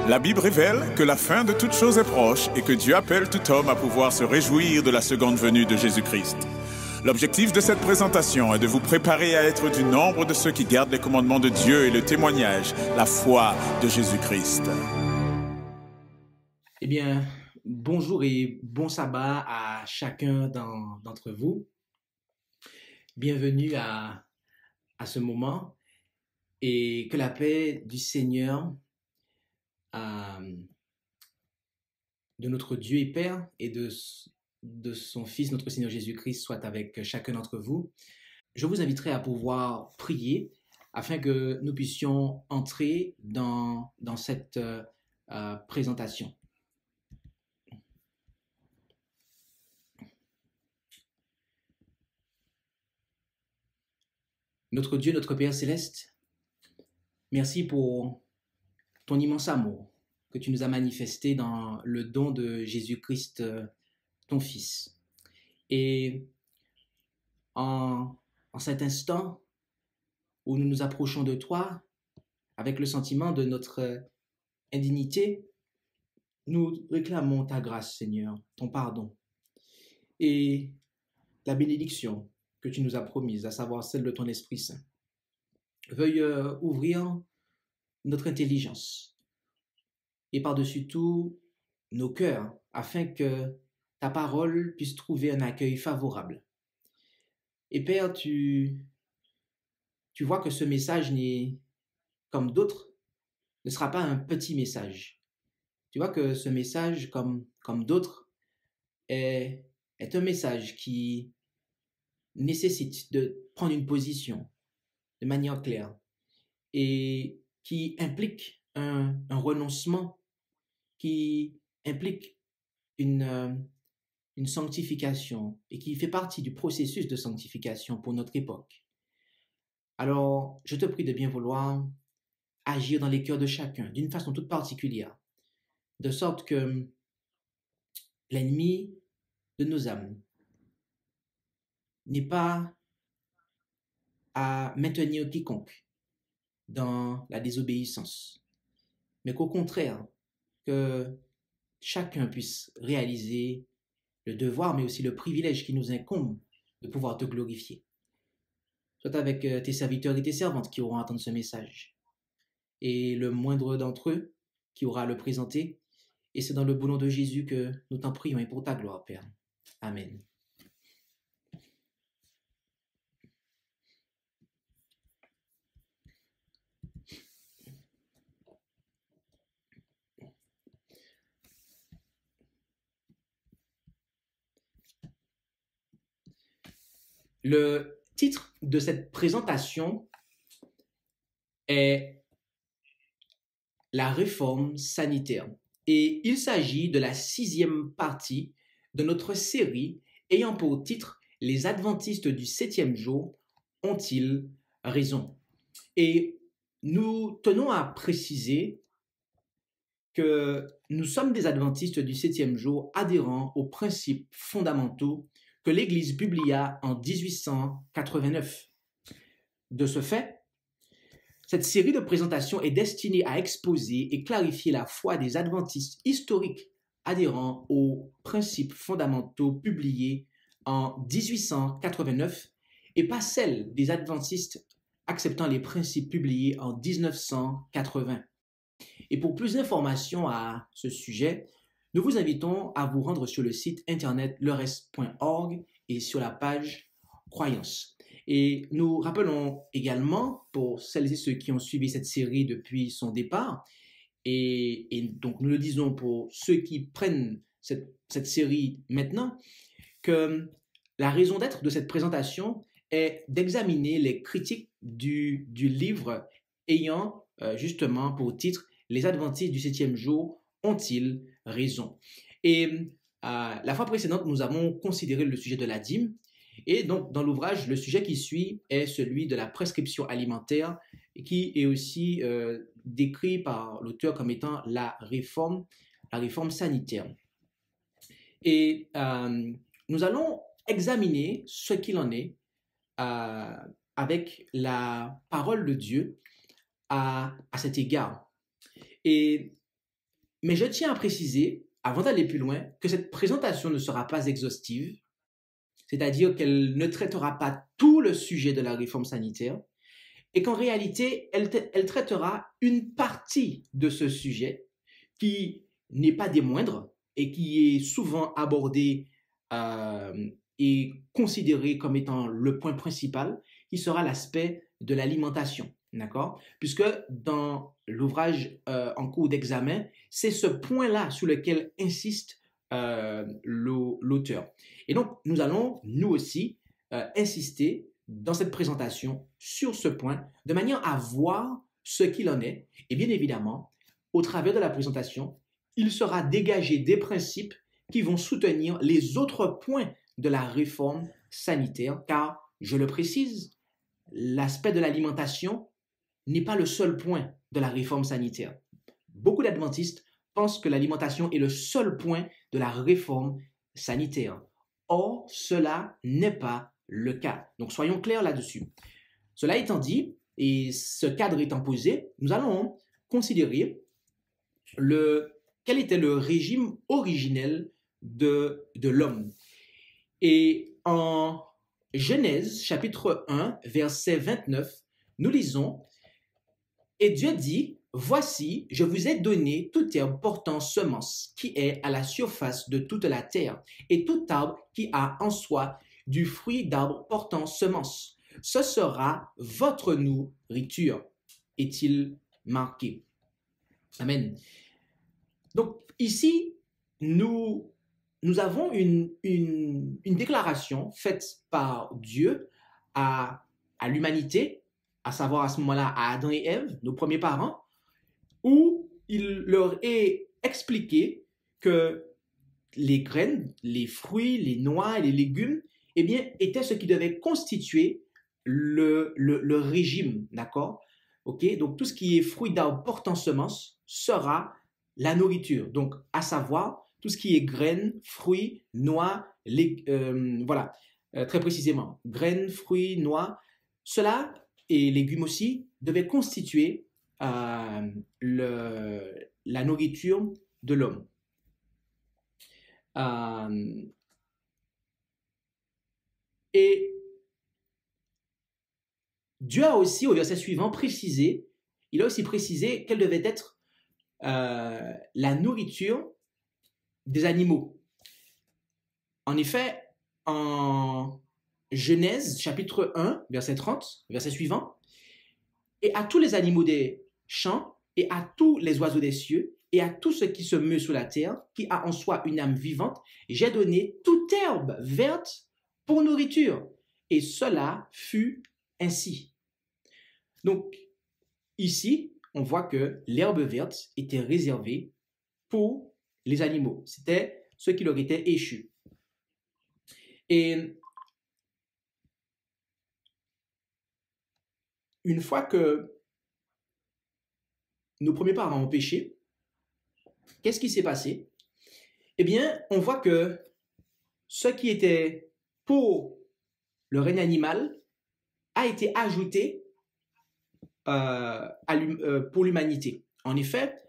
La Bible révèle que la fin de toute chose est proche et que Dieu appelle tout homme à pouvoir se réjouir de la seconde venue de Jésus-Christ. L'objectif de cette présentation est de vous préparer à être du nombre de ceux qui gardent les commandements de Dieu et le témoignage, la foi de Jésus-Christ. Eh bien, bonjour et bon sabbat à chacun d'entre vous. Bienvenue à ce moment et que la paix du Seigneur, de notre Dieu et Père et de son Fils, notre Seigneur Jésus-Christ, soit avec chacun d'entre vous. Je vous inviterai à pouvoir prier afin que nous puissions entrer dans cette présentation. Notre Dieu, notre Père céleste, merci pour ton immense amour que tu nous as manifesté dans le don de Jésus-Christ, ton Fils. Et en cet instant où nous nous approchons de toi, avec le sentiment de notre indignité, nous réclamons ta grâce, Seigneur, ton pardon et la bénédiction que tu nous as promise, à savoir celle de ton Esprit Saint. Veuille ouvrir notre intelligence et par-dessus tout nos cœurs, afin que ta parole puisse trouver un accueil favorable. Et Père, tu vois que ce message n'est, comme d'autres, ne sera pas un petit message. Tu vois que ce message, comme d'autres, est un message qui nécessite de prendre une position de manière claire et qui implique un renoncement, qui implique une sanctification et qui fait partie du processus de sanctification pour notre époque. Alors, je te prie de bien vouloir agir dans les cœurs de chacun d'une façon toute particulière, de sorte que l'ennemi de nos âmes n'est pas à maintenir quiconque dans la désobéissance, mais qu'au contraire, que chacun puisse réaliser le devoir, mais aussi le privilège qui nous incombe de pouvoir te glorifier. Soit avec tes serviteurs et tes servantes qui auront à entendre ce message, et le moindre d'entre eux qui aura à le présenter. Et c'est dans le beau nom de Jésus que nous t'en prions et pour ta gloire, Père. Amen. Le titre de cette présentation est la réforme sanitaire. Et il s'agit de la 6e partie de notre série ayant pour titre « Les adventistes du 7e jour ont-ils raison ?» Et nous tenons à préciser que nous sommes des adventistes du 7e jour adhérents aux principes fondamentaux que l'Église publia en 1889. De ce fait, cette série de présentations est destinée à exposer et clarifier la foi des adventistes historiques adhérents aux principes fondamentaux publiés en 1889 et pas celle des adventistes acceptant les principes publiés en 1980. Et pour plus d'informations à ce sujet, nous vous invitons à vous rendre sur le site internet lerest.org et sur la page Croyance. Et nous rappelons également, pour celles et ceux qui ont suivi cette série depuis son départ, et donc nous le disons pour ceux qui prennent cette série maintenant, que la raison d'être de cette présentation est d'examiner les critiques du livre ayant justement pour titre « Les adventistes du 7e jour ont-ils raison ?» Et la fois précédente, nous avons considéré le sujet de la dîme. Et donc, dans l'ouvrage, le sujet qui suit est celui de la prescription alimentaire, qui est aussi décrit par l'auteur comme étant la réforme sanitaire. Et nous allons examiner ce qu'il en est avec la parole de Dieu à cet égard. Et Mais je tiens à préciser, avant d'aller plus loin, que cette présentation ne sera pas exhaustive, c'est-à-dire qu'elle ne traitera pas tout le sujet de la réforme sanitaire, et qu'en réalité, elle traitera une partie de ce sujet qui n'est pas des moindres et qui est souvent abordé et considéré comme étant le point principal, qui sera l'aspect de l'alimentation. D'accord? Puisque dans l'ouvrage en cours d'examen, c'est ce point-là sur lequel insiste l'auteur. Et donc, nous allons, nous aussi, insister dans cette présentation sur ce point, de manière à voir ce qu'il en est. Et bien évidemment, au travers de la présentation, il sera dégagé des principes qui vont soutenir les autres points de la réforme sanitaire, car, je le précise, l'aspect de l'alimentation n'est pas le seul point de la réforme sanitaire. Beaucoup d'adventistes pensent que l'alimentation est le seul point de la réforme sanitaire. Or, cela n'est pas le cas. Donc, soyons clairs là-dessus. Cela étant dit, et ce cadre étant posé, nous allons considérer quel était le régime originel de l'homme. Et en Genèse, chapitre 1, verset 29, nous lisons « Et Dieu dit, voici, je vous ai donné toute herbe portant semence, qui est à la surface de toute la terre, et tout arbre qui a en soi du fruit d'arbre portant semence. Ce sera votre nourriture. » Est-il marqué? Amen. Donc ici, nous avons une déclaration faite par Dieu à l'humanité, à savoir à ce moment-là à Adam et Ève, nos premiers parents, où il leur est expliqué que les graines, les fruits, les noix et les légumes, eh bien, étaient ce qui devait constituer le régime, d'accord? Ok, donc tout ce qui est fruits d'arbres portant semence sera la nourriture. Donc, à savoir, tout ce qui est graines, fruits, noix, voilà, très précisément, graines, fruits, noix, cela, et légumes aussi, devaient constituer la nourriture de l'homme. Et Dieu a aussi, au verset suivant, précisé, il a aussi précisé quelle devait être la nourriture des animaux. En effet, en Genèse, chapitre 1, verset 30, verset suivant, « Et à tous les animaux des champs, et à tous les oiseaux des cieux, et à tout ce qui se meut sur la terre, qui a en soi une âme vivante, j'ai donné toute herbe verte pour nourriture. Et cela fut ainsi. » Donc, ici, on voit que l'herbe verte était réservée pour les animaux. C'était ce qui leur était échu. Et une fois que nos premiers parents ont péché, qu'est-ce qui s'est passé? Eh bien, on voit que ce qui était pour le règne animal a été ajouté pour l'humanité. En effet,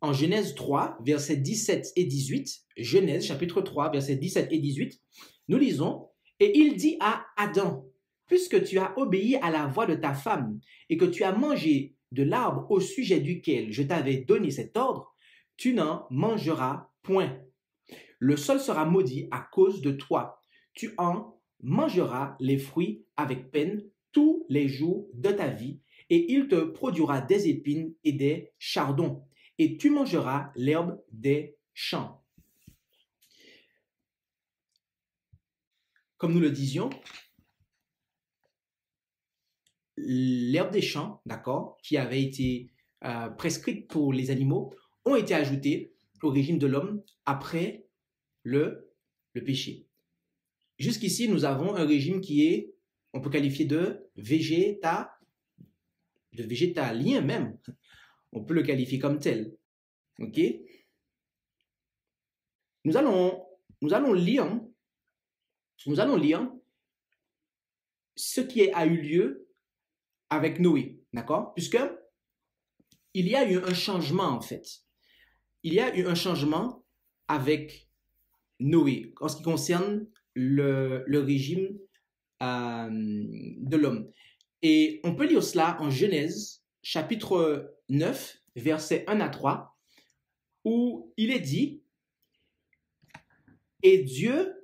en Genèse 3, versets 17 et 18, Genèse chapitre 3, versets 17 et 18, nous lisons « Et il dit à Adam, puisque tu as obéi à la voix de ta femme et que tu as mangé de l'arbre au sujet duquel je t'avais donné cet ordre, tu n'en mangeras point. Le sol sera maudit à cause de toi. Tu en mangeras les fruits avec peine tous les jours de ta vie, et il te produira des épines et des chardons, et tu mangeras l'herbe des champs. » Comme nous le disions, l'herbe des champs, d'accord, qui avait été prescrite pour les animaux, ont été ajoutées au régime de l'homme après le péché. Jusqu'ici, nous avons un régime qui est, on peut qualifier de végétalien même. On peut le qualifier comme tel. Ok? Nous allons lire ce qui a eu lieu avec Noé, d'accord? Puisque il y a eu un changement en fait. il y a eu un changement avec Noé en ce qui concerne le régime de l'homme. Et on peut lire cela en Genèse, chapitre 9, versets 1 à 3, où il est dit, et Dieu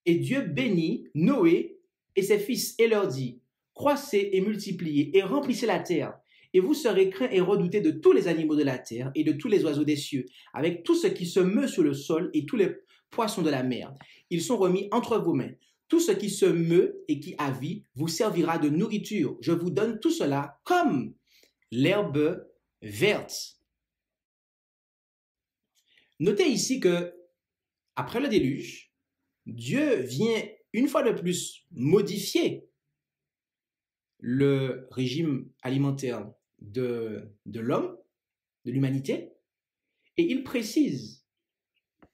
bénit Noé et ses fils et leur dit, croissez et multipliez et remplissez la terre, et vous serez craints et redoutés de tous les animaux de la terre et de tous les oiseaux des cieux, avec tout ce qui se meut sur le sol et tous les poissons de la mer. Ils sont remis entre vos mains. Tout ce qui se meut et qui a vie vous servira de nourriture. Je vous donne tout cela comme l'herbe verte. Notez ici que, après le déluge, Dieu vient une fois de plus modifier le régime alimentaire de l'homme, de l'humanité, et il précise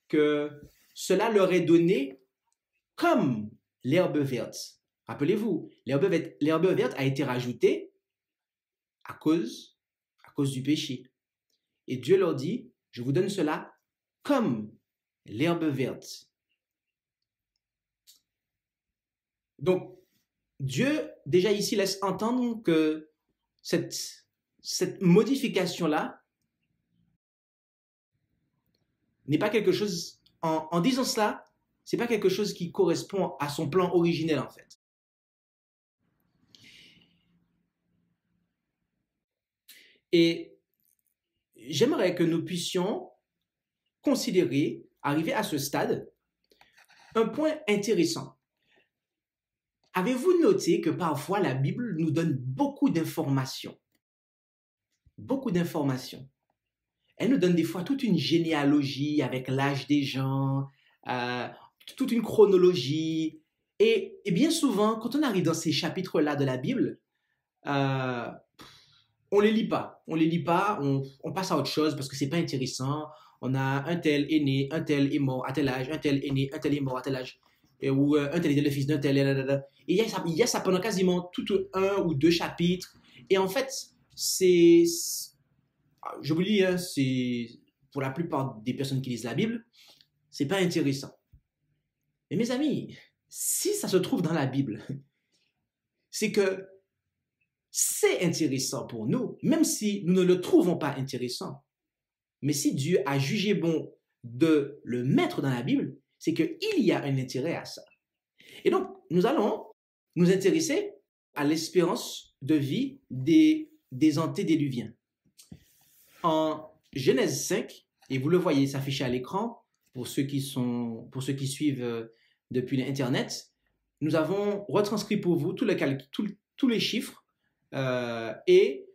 que cela leur est donné comme l'herbe verte. Rappelez-vous, l'herbe verte a été rajoutée à cause du péché. Et Dieu leur dit, je vous donne cela comme l'herbe verte. Donc, Dieu, déjà ici, laisse entendre que cette modification-là n'est pas quelque chose, en disant cela, c'est pas quelque chose qui correspond à son plan originel, en fait. Et j'aimerais que nous puissions considérer, arriver à ce stade, un point intéressant. Avez-vous noté que parfois la Bible nous donne beaucoup d'informations? Beaucoup d'informations. Elle nous donne des fois toute une généalogie avec l'âge des gens, toute une chronologie. Et bien souvent, quand on arrive dans ces chapitres-là de la Bible, on les lit pas. On les lit pas, on passe à autre chose parce que c'est pas intéressant. On a un tel est né, un tel est mort à tel âge, un tel est né, un tel est mort à tel âge. Ou un tel était le fils d'un tel. Et il y a ça pendant quasiment tout un ou deux chapitres. Et en fait, je vous lis, hein, c'est pour la plupart des personnes qui lisent la Bible, c'est pas intéressant. Mais mes amis, si ça se trouve dans la Bible, c'est que c'est intéressant pour nous, même si nous ne le trouvons pas intéressant. Mais si Dieu a jugé bon de le mettre dans la Bible, c'est qu'il y a un intérêt à ça. Et donc, nous allons nous intéresser à l'espérance de vie des antédiluviens. En Genèse 5, et vous le voyez s'afficher à l'écran, pour ceux qui suivent depuis l'Internet, nous avons retranscrit pour vous tous les chiffres et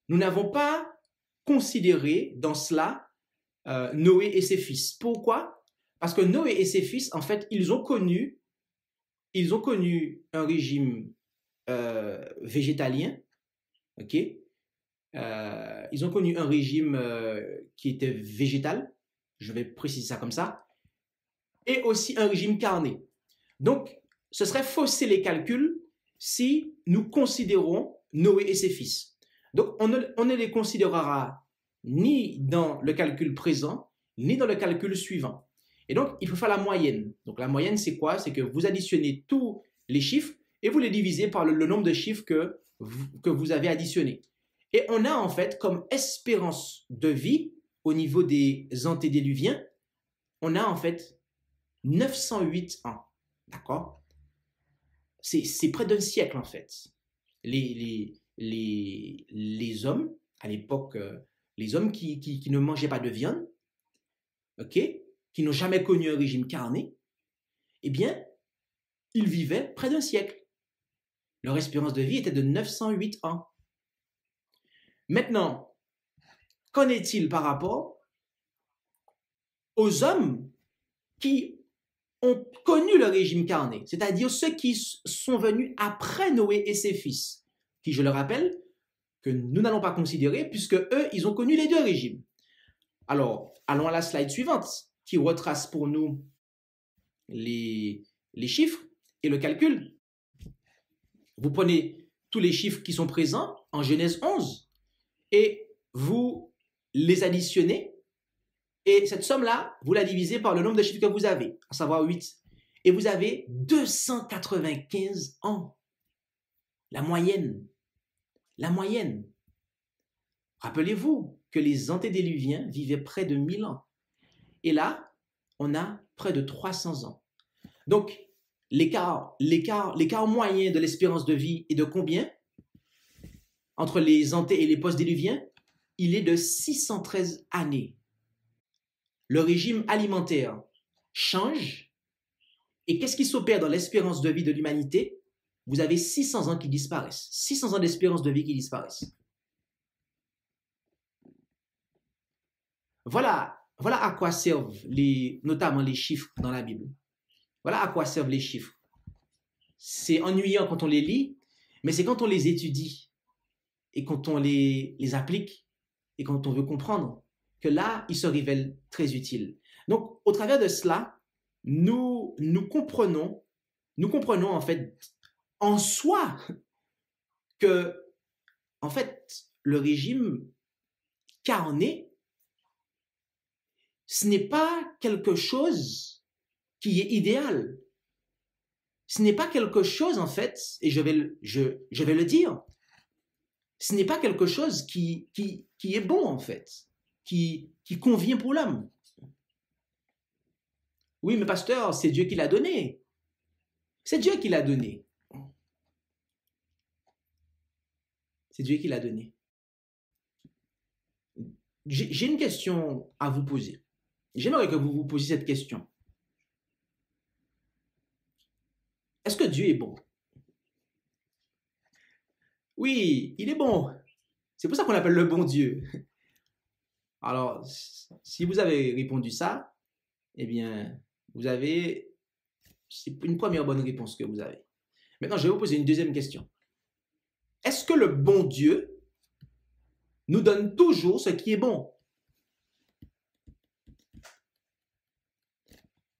nous n'avons pas considéré dans cela Noé et ses fils. Pourquoi? Parce que Noé et ses fils, en fait, ils ont connu un régime végétalien, ok? Ils ont connu un régime qui était végétal, je vais préciser ça comme ça, et aussi un régime carné. Donc, ce serait fausser les calculs si nous considérons Noé et ses fils. Donc, on ne les considérera ni dans le calcul présent, ni dans le calcul suivant. Et donc, il faut faire la moyenne. Donc, la moyenne, c'est quoi? C'est que vous additionnez tous les chiffres et vous les divisez par le nombre de chiffres que vous avez additionnés. Et on a en fait comme espérance de vie au niveau des antédiluviens, on a en fait 908 ans. D'accord? C'est près d'un siècle en fait. Les hommes, à l'époque, les hommes qui ne mangeaient pas de viande, ok, qui n'ont jamais connu un régime carné, eh bien, ils vivaient près d'un siècle. Leur espérance de vie était de 908 ans. Maintenant, qu'en est-il par rapport aux hommes qui ont connu le régime carné, c'est-à-dire ceux qui sont venus après Noé et ses fils, qui, je le rappelle, que nous n'allons pas considérer puisque eux, ils ont connu les deux régimes. Alors, allons à la slide suivante qui retrace pour nous les chiffres et le calcul. Vous prenez tous les chiffres qui sont présents en Genèse 11 et vous les additionnez Et cette somme-là, vous la divisez par le nombre de chiffres que vous avez, à savoir 8. Et vous avez 295 ans. La moyenne. La moyenne. Rappelez-vous que les antédiluviens vivaient près de 1000 ans. Et là, on a près de 300 ans. Donc, l'écart moyen de l'espérance de vie est de combien? Entre les anté et les post-diluviens, il est de 613 années. Le régime alimentaire change. Et qu'est-ce qui s'opère dans l'espérance de vie de l'humanité? Vous avez 600 ans qui disparaissent. 600 ans d'espérance de vie qui disparaissent. Voilà à quoi servent notamment les chiffres dans la Bible. Voilà à quoi servent les chiffres. C'est ennuyant quand on les lit, mais c'est quand on les étudie et quand on les applique et quand on veut comprendre que là, ils se révèlent très utiles. Donc, au travers de cela, nous comprenons en fait en soi que, en fait, le régime carné, ce n'est pas quelque chose qui est idéal. Ce n'est pas quelque chose, en fait, et je vais le dire, ce n'est pas quelque chose qui est bon, en fait, qui convient pour l'homme. Oui, mais pasteur, c'est Dieu qui l'a donné. C'est Dieu qui l'a donné. C'est Dieu qui l'a donné. J'ai une question à vous poser. J'aimerais que vous vous posiez cette question. Est-ce que Dieu est bon? Oui, il est bon. C'est pour ça qu'on l'appelle le bon Dieu. Alors, si vous avez répondu ça, eh bien, c'est une première bonne réponse que vous avez. Maintenant, je vais vous poser une deuxième question. Est-ce que le bon Dieu nous donne toujours ce qui est bon?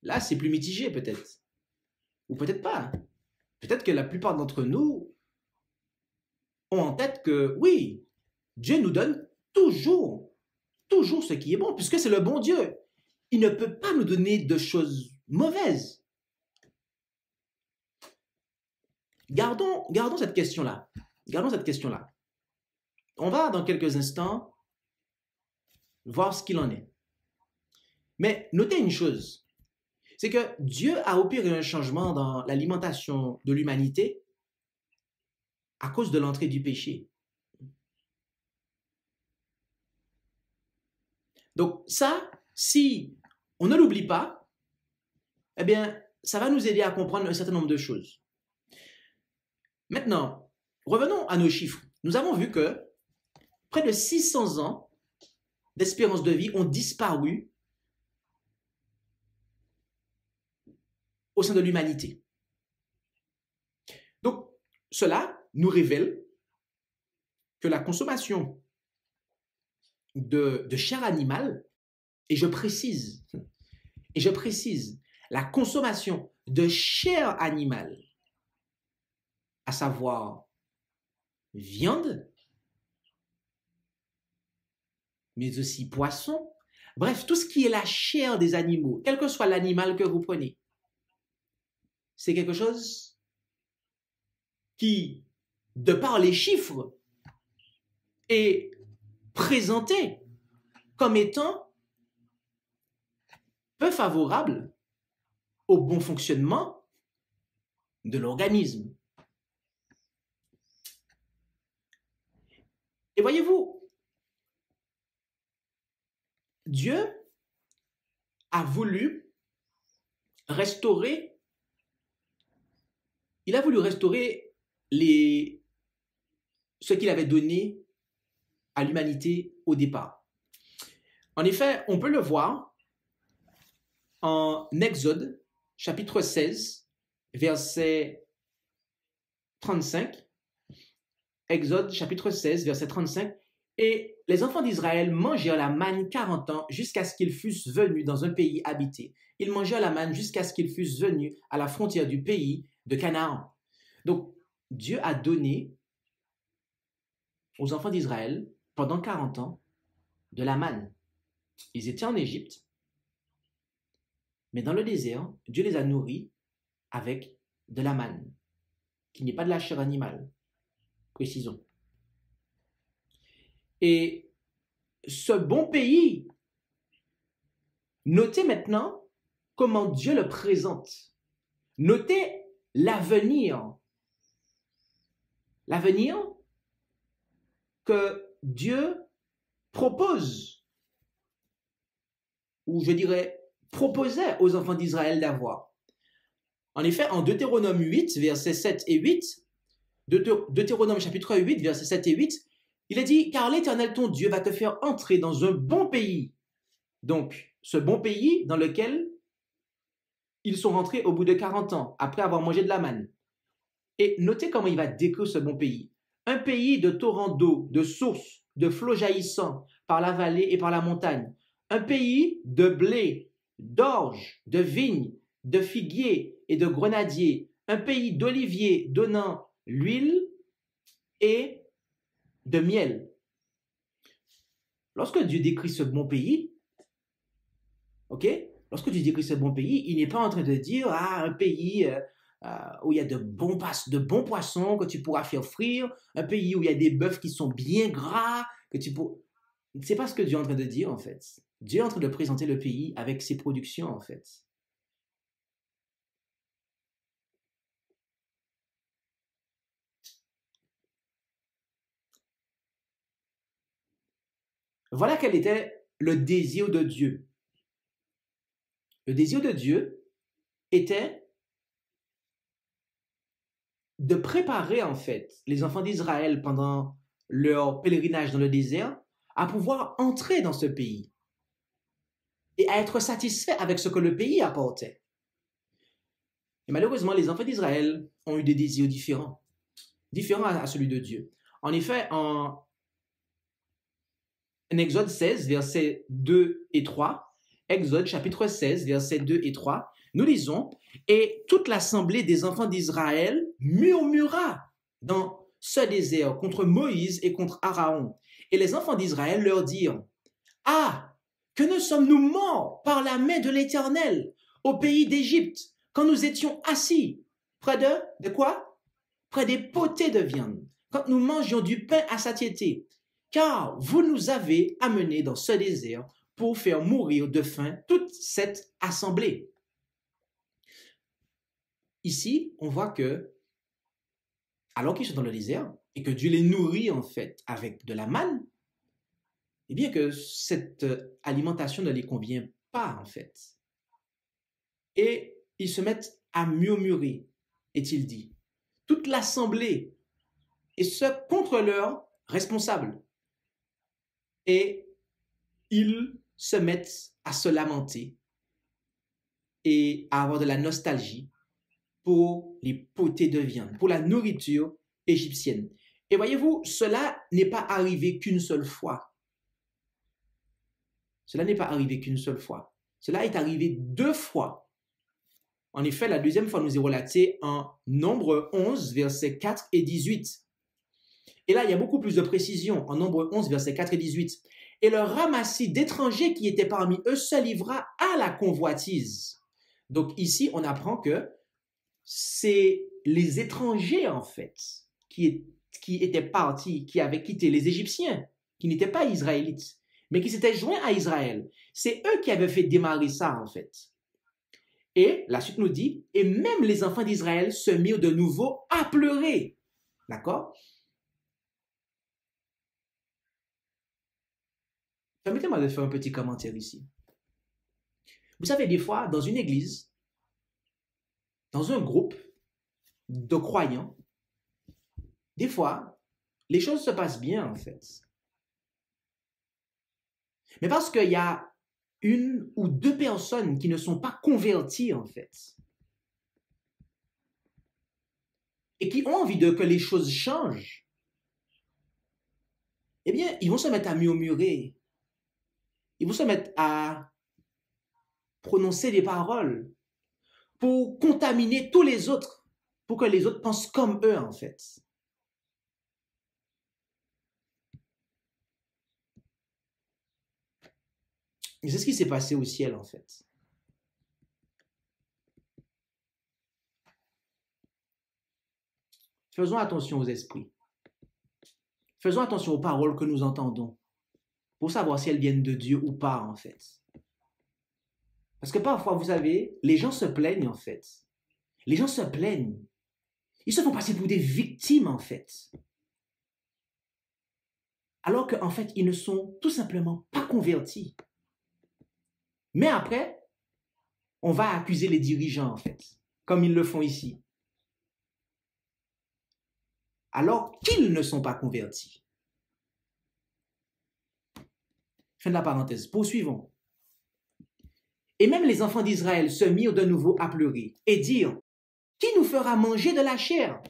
Là, c'est plus mitigé peut-être. Ou peut-être pas. Peut-être que la plupart d'entre nous ont en tête que oui, Dieu nous donne toujours ce qui est bon, puisque c'est le bon Dieu. Il ne peut pas nous donner de choses mauvaises. Gardons cette question-là. Gardons cette question-là. On va, dans quelques instants, voir ce qu'il en est. Mais notez une chose, c'est que Dieu a opéré un changement dans l'alimentation de l'humanité à cause de l'entrée du péché. Donc ça, si on ne l'oublie pas, eh bien, ça va nous aider à comprendre un certain nombre de choses. Maintenant, revenons à nos chiffres. Nous avons vu que près de 600 ans d'espérance de vie ont disparu au sein de l'humanité. Donc, cela nous révèle que la consommation de chair animale, et je précise, la consommation de chair animale, à savoir viande, mais aussi poisson, bref, tout ce qui est la chair des animaux, quel que soit l'animal que vous prenez, c'est quelque chose qui, de par les chiffres, est présenté comme étant peu favorable au bon fonctionnement de l'organisme. Et voyez-vous, Dieu a voulu restaurer ce qu'il avait donné à l'humanité au départ. En effet, on peut le voir en Exode, chapitre 16, verset 35. Exode, chapitre 16, verset 35. Et les enfants d'Israël mangèrent la manne 40 ans jusqu'à ce qu'ils fussent venus dans un pays habité. Ils mangèrent la manne jusqu'à ce qu'ils fussent venus à la frontière du pays de Canaan. Donc, Dieu a donné aux enfants d'Israël, pendant 40 ans, de la manne. Ils étaient en Égypte, mais dans le désert, Dieu les a nourris avec de la manne, qui n'est pas de la chair animale, précisons. Et ce bon pays, notez maintenant comment Dieu le présente. Notez l'avenir. L'avenir que Dieu propose, ou je dirais proposait aux enfants d'Israël d'avoir. En effet, en Deutéronome 8, versets 7 et 8, Deutéronome chapitre 8, versets 7 et 8, il est dit, car l'Éternel ton Dieu va te faire entrer dans un bon pays. Donc, ce bon pays dans lequel ils sont rentrés au bout de 40 ans, après avoir mangé de la manne. Et notez comment il va décrire ce bon pays. Un pays de torrents d'eau, de sources, de flots jaillissant par la vallée et par la montagne. Un pays de blé, d'orge, de vignes, de figuiers et de grenadiers. Un pays d'oliviers donnant l'huile et de miel. Lorsque Dieu décrit ce bon pays, ok? Lorsque Dieu décrit ce bon pays, il n'est pas en train de dire un pays où il y a de bons poissons que tu pourras faire frire, un pays où il y a des bœufs qui sont bien gras, que tu pourras... C'est pas ce que Dieu est en train de dire en fait. Dieu est en train de présenter le pays avec ses productions en fait. Voilà quel était le désir de Dieu. Le désir de Dieu était de préparer en fait les enfants d'Israël pendant leur pèlerinage dans le désert à pouvoir entrer dans ce pays et à être satisfaits avec ce que le pays apportait. Et malheureusement, les enfants d'Israël ont eu des désirs différents à celui de Dieu. En effet, en Exode 16, versets 2 et 3, Exode chapitre 16, versets 2 et 3, nous lisons, « Et toute l'assemblée des enfants d'Israël murmura dans ce désert contre Moïse et contre Aaron. Et les enfants d'Israël leur dirent, « Ah, que ne sommes-nous morts par la main de l'Éternel au pays d'Égypte, quand nous étions assis près de quoi? Près des potées de viande, quand nous mangions du pain à satiété. Car vous nous avez amenés dans ce désert pour faire mourir de faim toute cette assemblée. » Ici, on voit que, alors qu'ils sont dans le désert, et que Dieu les nourrit en fait avec de la manne, eh bien que cette alimentation ne les convient pas en fait. Et ils se mettent à murmurer, est-il dit. Toute l'assemblée, et ce contre leurs responsables. Et ils se mettent à se lamenter et à avoir de la nostalgie pour les potées de viande, pour la nourriture égyptienne. Et voyez-vous, cela n'est pas arrivé qu'une seule fois. Cela n'est pas arrivé qu'une seule fois. Cela est arrivé 2 fois. En effet, la deuxième fois nous est relatée en Nombre 11, versets 4 et 18. Et là, il y a beaucoup plus de précision en Nombre 11, versets 4 et 18. Et le ramassis d'étrangers qui étaient parmi eux se livra à la convoitise. Donc ici, on apprend que c'est les étrangers, en fait, qui étaient partis, qui avaient quitté les Égyptiens, qui n'étaient pas israélites, mais qui s'étaient joints à Israël. C'est eux qui avaient fait démarrer ça, en fait. Et la suite nous dit, et même les enfants d'Israël se mirent de nouveau à pleurer. D'accord? Permettez-moi de faire un petit commentaire ici. Vous savez, des fois, dans une église, dans un groupe de croyants, des fois, les choses se passent bien, en fait. Mais parce qu'il y a 1 ou 2 personnes qui ne sont pas converties, en fait, et qui ont envie que les choses changent, eh bien, ils vont se mettre à murmurer. Ils vont se mettre à prononcer des paroles pour contaminer tous les autres, pour que les autres pensent comme eux, en fait. Et c'est ce qui s'est passé au ciel, en fait. Faisons attention aux esprits. Faisons attention aux paroles que nous entendons pour savoir si elles viennent de Dieu ou pas, en fait. Parce que parfois, vous savez, les gens se plaignent, en fait. Les gens se plaignent. Ils se font passer pour des victimes, en fait. Alors qu'en fait, ils ne sont tout simplement pas convertis. Mais après, on va accuser les dirigeants, en fait, comme ils le font ici. Alors qu'ils ne sont pas convertis. Fin de la parenthèse. Poursuivons. Et même les enfants d'Israël se mirent de nouveau à pleurer et dirent, « Qui nous fera manger de la chair?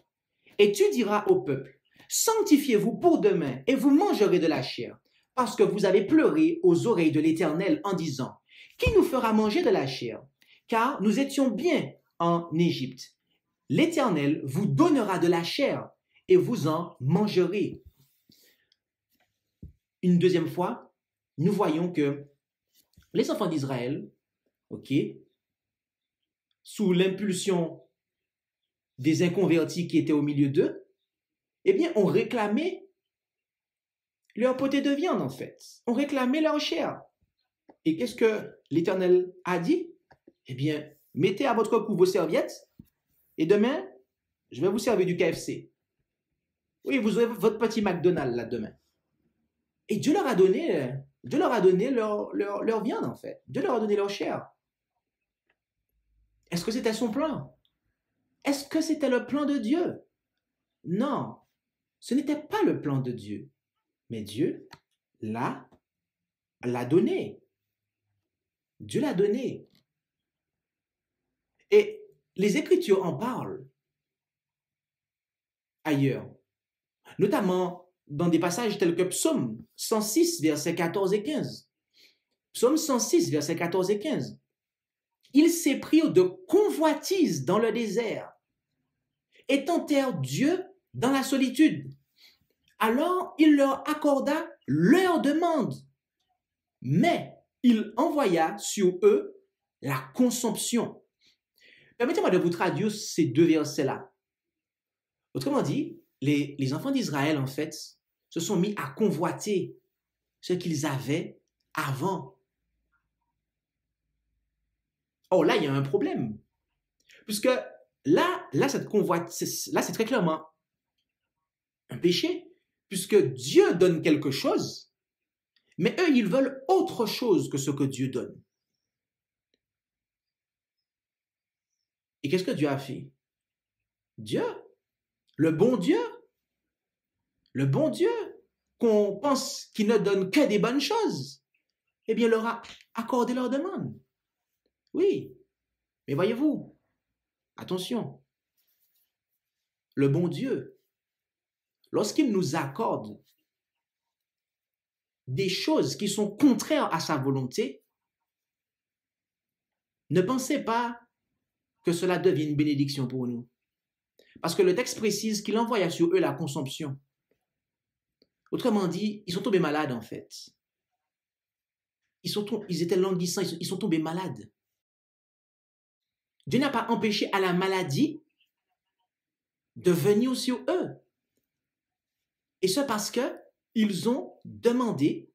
Et tu diras au peuple, sanctifiez-vous pour demain et vous mangerez de la chair, parce que vous avez pleuré aux oreilles de l'Éternel en disant, qui nous fera manger de la chair? Car nous étions bien en Égypte. L'Éternel vous donnera de la chair et vous en mangerez. » Une deuxième fois, nous voyons que les enfants d'Israël, sous l'impulsion des inconvertis qui étaient au milieu d'eux, eh bien, ont réclamé leur potée de viande, en fait. On réclamait leur chair. Et qu'est-ce que l'Éternel a dit? Eh bien, mettez à votre cou vos serviettes et demain, je vais vous servir du KFC. Oui, vous aurez votre petit McDonald's là demain. Et Dieu leur a donné leur viande, en fait. Dieu leur a donné leur chair. Est-ce que c'était son plan? Est-ce que c'était le plan de Dieu? Non, ce n'était pas le plan de Dieu. Mais Dieu l'a donné. Dieu l'a donné. Et les Écritures en parlent ailleurs, notamment dans des passages tels que Psaume 106, versets 14 et 15. Psaume 106, versets 14 et 15. Ils s'éprirent de convoitise dans le désert et tentèrent Dieu dans la solitude. Alors il leur accorda leur demande, mais il envoya sur eux la consomption. Permettez-moi de vous traduire ces deux versets-là. Autrement dit, les enfants d'Israël, en fait, se sont mis à convoiter ce qu'ils avaient avant. Or là, il y a un problème. Puisque là, cette convoitise, là, c'est très clairement un péché. Puisque Dieu donne quelque chose, mais eux, ils veulent autre chose que ce que Dieu donne. Et qu'est-ce que Dieu a fait? Dieu, le bon Dieu, qu'on pense qu'il ne donne que des bonnes choses, eh bien, leur a accordé leur demande. Oui, mais voyez-vous, attention, le bon Dieu, lorsqu'il nous accorde des choses qui sont contraires à sa volonté, ne pensez pas que cela devienne une bénédiction pour nous. Parce que le texte précise qu'il envoya sur eux la consomption. Autrement dit, ils sont tombés malades en fait. Ils étaient languissants, ils sont tombés malades. Dieu n'a pas empêché à la maladie de venir sur eux. Et ce parce que ils ont demandé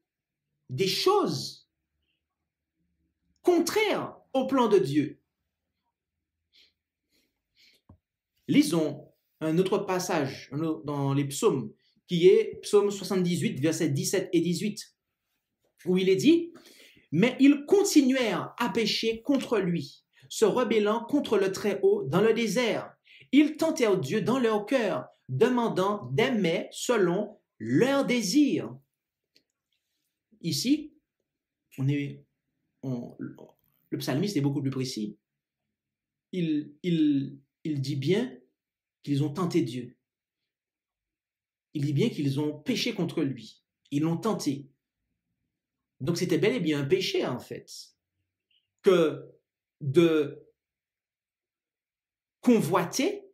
des choses contraires au plan de Dieu. Lisons un autre passage dans les psaumes, qui est psaume 78, versets 17 et 18, où il est dit « Mais ils continuèrent à pécher contre lui, se rebellant contre le Très-Haut dans le désert. Ils tentèrent Dieu dans leur cœur, demandant des mets selon leur désir. » Ici, le psalmiste est beaucoup plus précis. Il dit bien qu'ils ont tenté Dieu. Il dit bien qu'ils ont péché contre lui. Ils l'ont tenté. Donc c'était bel et bien un péché en fait que de convoiter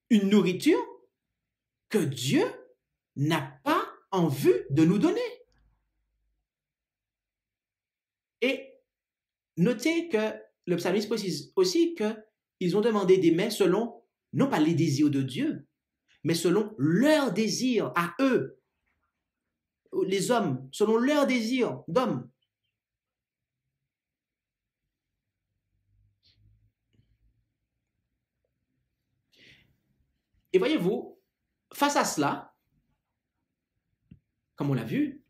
une nourriture que Dieu n'a pas en vue de nous donner. Et notez que le psalmiste précise aussi qu'ils ont demandé des mets selon, non pas les désirs de Dieu, mais selon leurs désirs à eux, les hommes, selon leurs désirs d'hommes. Et voyez-vous, face à cela, comme on l'a vu,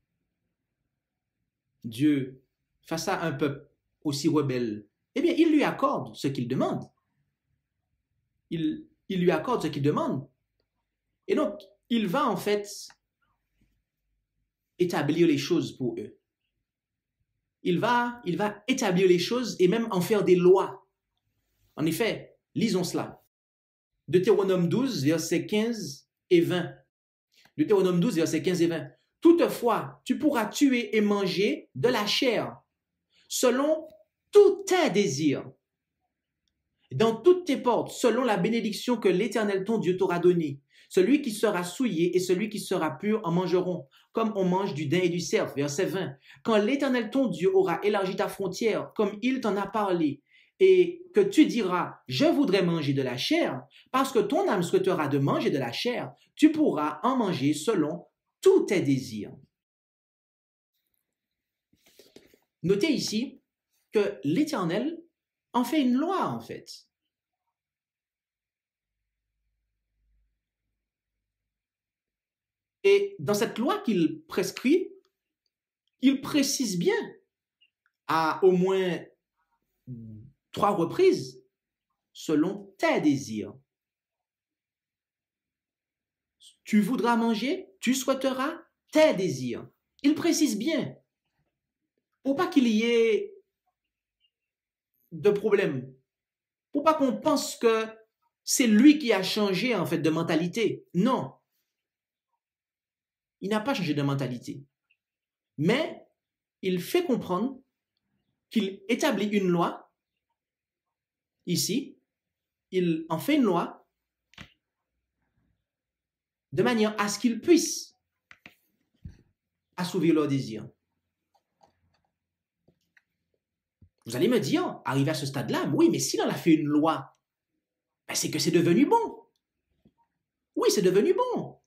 Dieu, face à un peuple aussi rebelle, eh bien, il lui accorde ce qu'il demande. Il lui accorde ce qu'il demande. Et donc, il va en fait établir les choses pour eux. Il va établir les choses et même en faire des lois. En effet, lisons cela. Deutéronome 12, versets 15 et 20. Deutéronome 12, versets 15 et 20. Toutefois, tu pourras tuer et manger de la chair, selon tous tes désirs, dans toutes tes portes, selon la bénédiction que l'Éternel ton Dieu t'aura donnée. Celui qui sera souillé et celui qui sera pur en mangeront, comme on mange du daim et du cerf. Verset 20. Quand l'Éternel ton Dieu aura élargi ta frontière, comme il t'en a parlé, et que tu diras, je voudrais manger de la chair, parce que ton âme souhaitera de manger de la chair, tu pourras en manger selon tous tes désirs. Notez ici que l'Éternel en fait une loi, en fait. Et dans cette loi qu'il prescrit, il précise bien à au moins 3 reprises selon tes désirs. Tu voudras manger, tu souhaiteras tes désirs. Il précise bien pour pas qu'il y ait de problème, pour pas qu'on pense que c'est lui qui a changé en fait de mentalité. Non. Il n'a pas changé de mentalité. Mais il fait comprendre qu'il établit une loi. Ici, il en fait une loi de manière à ce qu'ils puissent assouvir leurs désirs. Vous allez me dire, arrivé à ce stade-là, oui, mais s'il en a fait une loi, ben c'est que c'est devenu bon. Oui, c'est devenu bon.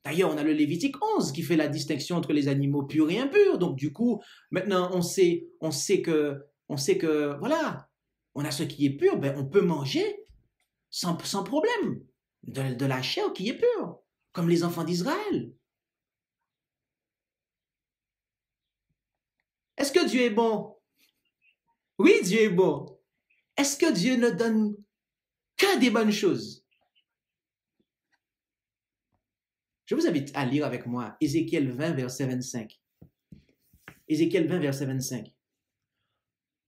D'ailleurs, on a le Lévitique 11 qui fait la distinction entre les animaux purs et impurs. Donc, du coup, maintenant, on sait que, voilà, on a ce qui est pur, ben, on peut manger sans problème de la chair qui est pure, comme les enfants d'Israël. Est-ce que Dieu est bon? Oui, Dieu est bon. Est-ce que Dieu ne donne que des bonnes choses? Je vous invite à lire avec moi Ézéchiel 20, verset 25. Ézéchiel 20, verset 25.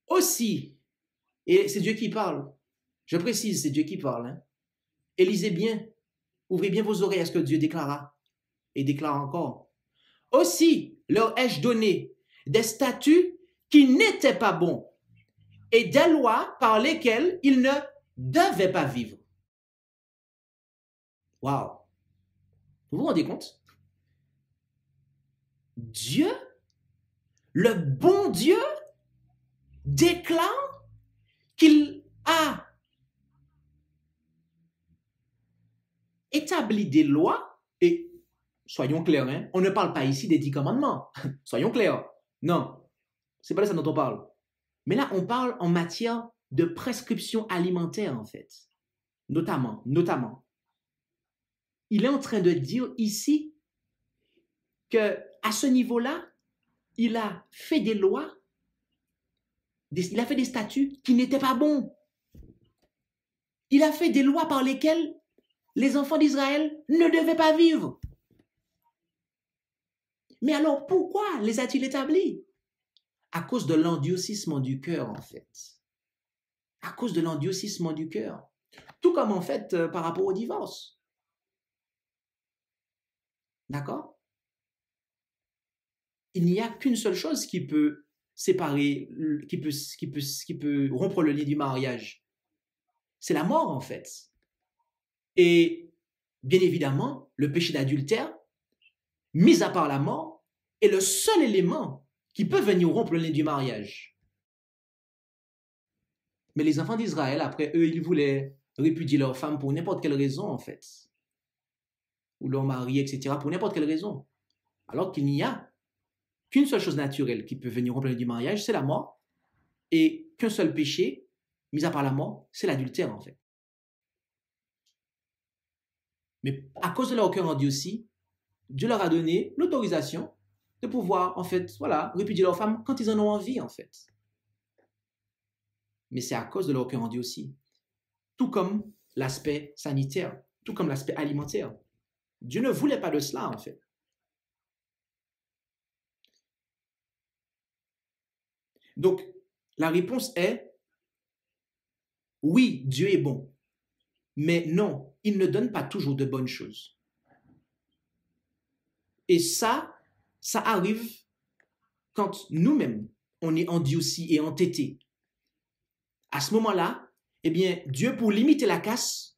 Aussi, et c'est Dieu qui parle, je précise, c'est Dieu qui parle, hein. Et lisez bien, ouvrez bien vos oreilles à ce que Dieu déclara, et déclare encore. Aussi leur ai-je donné des statuts qui n'étaient pas bons, et des lois par lesquelles ils ne devaient pas vivre. Waouh! Vous vous rendez compte? Dieu, le bon Dieu, déclare qu'il a établi des lois, et soyons clairs, hein, on ne parle pas ici des 10 commandements, soyons clairs, non, c'est pas de ça dont on parle. Mais là, on parle en matière de prescription alimentaire, en fait, notamment. Il est en train de dire ici que à ce niveau-là, il a fait des lois, il a fait des statuts qui n'étaient pas bons. Il a fait des lois par lesquelles les enfants d'Israël ne devaient pas vivre. Mais alors, pourquoi les a-t-il établis? À cause de l'endurcissement du cœur, en fait. À cause de l'endurcissement du cœur. Tout comme, en fait, par rapport au divorce. D'accord? Il n'y a qu'une seule chose qui peut séparer, qui peut rompre le lien du mariage. C'est la mort, en fait. Et, bien évidemment, le péché d'adultère, mis à part la mort, est le seul élément qui peut venir rompre le lien du mariage. Mais les enfants d'Israël, après eux, ils voulaient répudier leurs femmes pour n'importe quelle raison, en fait. Ou leur mari, etc., pour n'importe quelle raison. Alors qu'il n'y a qu'une seule chose naturelle qui peut venir au plein du mariage, c'est la mort. Et qu'un seul péché, mis à part la mort, c'est l'adultère, en fait. Mais à cause de leur cœur endurci, Dieu leur a donné l'autorisation de pouvoir, en fait, voilà, répudier leurs femmes quand ils en ont envie, en fait. Mais c'est à cause de leur cœur endurci. Tout comme l'aspect sanitaire, tout comme l'aspect alimentaire. Dieu ne voulait pas de cela, en fait. Donc, la réponse est oui, Dieu est bon. Mais non, il ne donne pas toujours de bonnes choses. Et ça arrive quand nous-mêmes, on est endurcis et entêtés. À ce moment-là, eh bien, Dieu, pour limiter la casse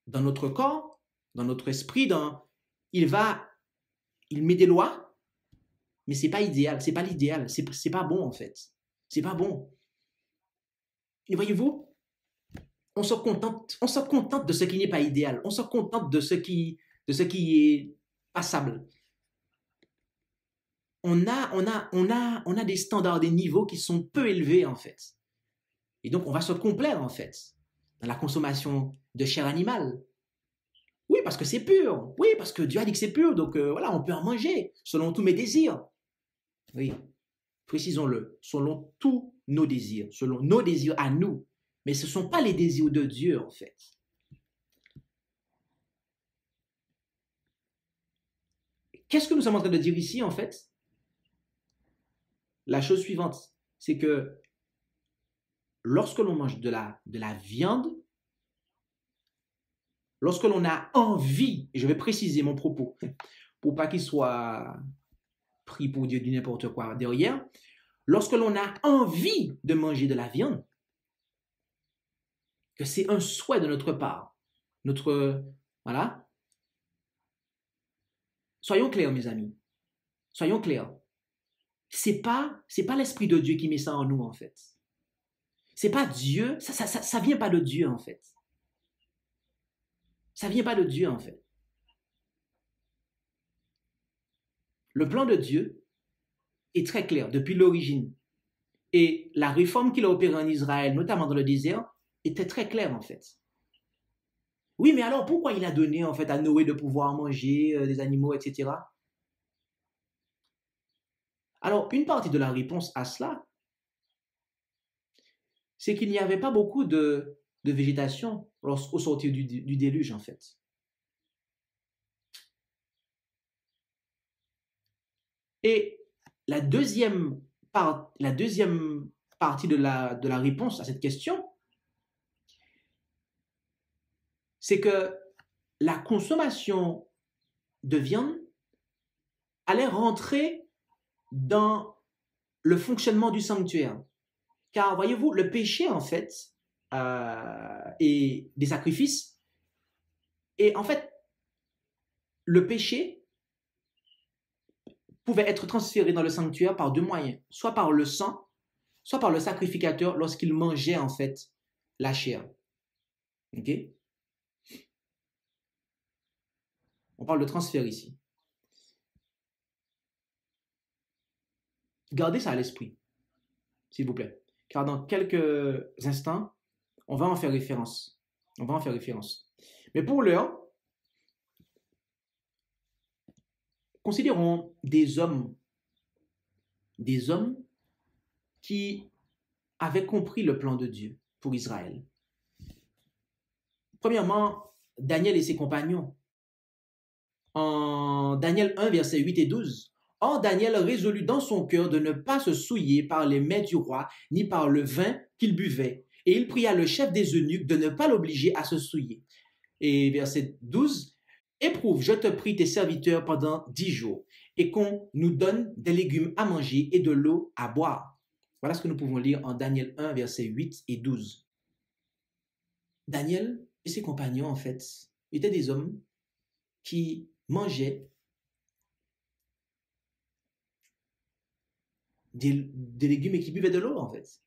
dans notre corps, dans notre esprit, il met des lois, mais c'est pas idéal, c'est pas l'idéal, c'est pas bon en fait. C'est pas bon. Et voyez-vous, on se contente de ce qui n'est pas idéal, on se contente de ce qui est passable. On a des standards, des niveaux qui sont peu élevés en fait. Et donc on va se complaire en fait dans la consommation de chair animale. Oui, parce que c'est pur. Oui, parce que Dieu a dit que c'est pur. Donc voilà, on peut en manger selon tous mes désirs. Oui, précisons-le, selon tous nos désirs, selon nos désirs à nous. Mais ce ne sont pas les désirs de Dieu en fait. Qu'est-ce que nous sommes en train de dire ici en fait? La chose suivante, c'est que lorsque l'on mange de la viande, lorsque l'on a envie, et je vais préciser mon propos, pour pas qu'il soit pris pour dire du n'importe quoi derrière, lorsque l'on a envie de manger de la viande, que c'est un souhait de notre part, voilà. Soyons clairs, mes amis. Soyons clairs. C'est pas l'Esprit de Dieu qui met ça en nous, en fait. C'est pas Dieu, ça vient pas de Dieu, en fait. Ça vient pas de Dieu, en fait. Le plan de Dieu est très clair depuis l'origine. Et la réforme qu'il a opérée en Israël, notamment dans le désert, était très claire, en fait. Oui, mais alors pourquoi il a donné, en fait, à Noé de pouvoir manger des animaux, etc. Alors, une partie de la réponse à cela, c'est qu'il n'y avait pas beaucoup de végétation au sortir du déluge, en fait. Et la deuxième partie de la réponse à cette question, c'est que la consommation de viande allait rentrer dans le fonctionnement du sanctuaire. Car voyez-vous, le péché, en fait, et des sacrifices, et en fait, le péché pouvait être transféré dans le sanctuaire par deux moyens, soit par le sang, soit par le sacrificateur lorsqu'il mangeait, en fait, la chair. Ok? On parle de transfert ici. Gardez ça à l'esprit, s'il vous plaît. Car dans quelques instants, on va en faire référence. On va en faire référence. Mais pour l'heure, considérons des hommes qui avaient compris le plan de Dieu pour Israël. Premièrement, Daniel et ses compagnons. En Daniel 1, versets 8 et 12, « Or Daniel résolut dans son cœur de ne pas se souiller par les mets du roi, ni par le vin qu'il buvait. Et il pria le chef des eunuques de ne pas l'obliger à se souiller. » Et verset 12, « Éprouve, je te prie, tes serviteurs pendant 10 jours, et qu'on nous donne des légumes à manger et de l'eau à boire. » Voilà ce que nous pouvons lire en Daniel 1, versets 8 et 12. Daniel et ses compagnons, en fait, étaient des hommes qui mangeaient des légumes et qui buvaient de l'eau, en fait.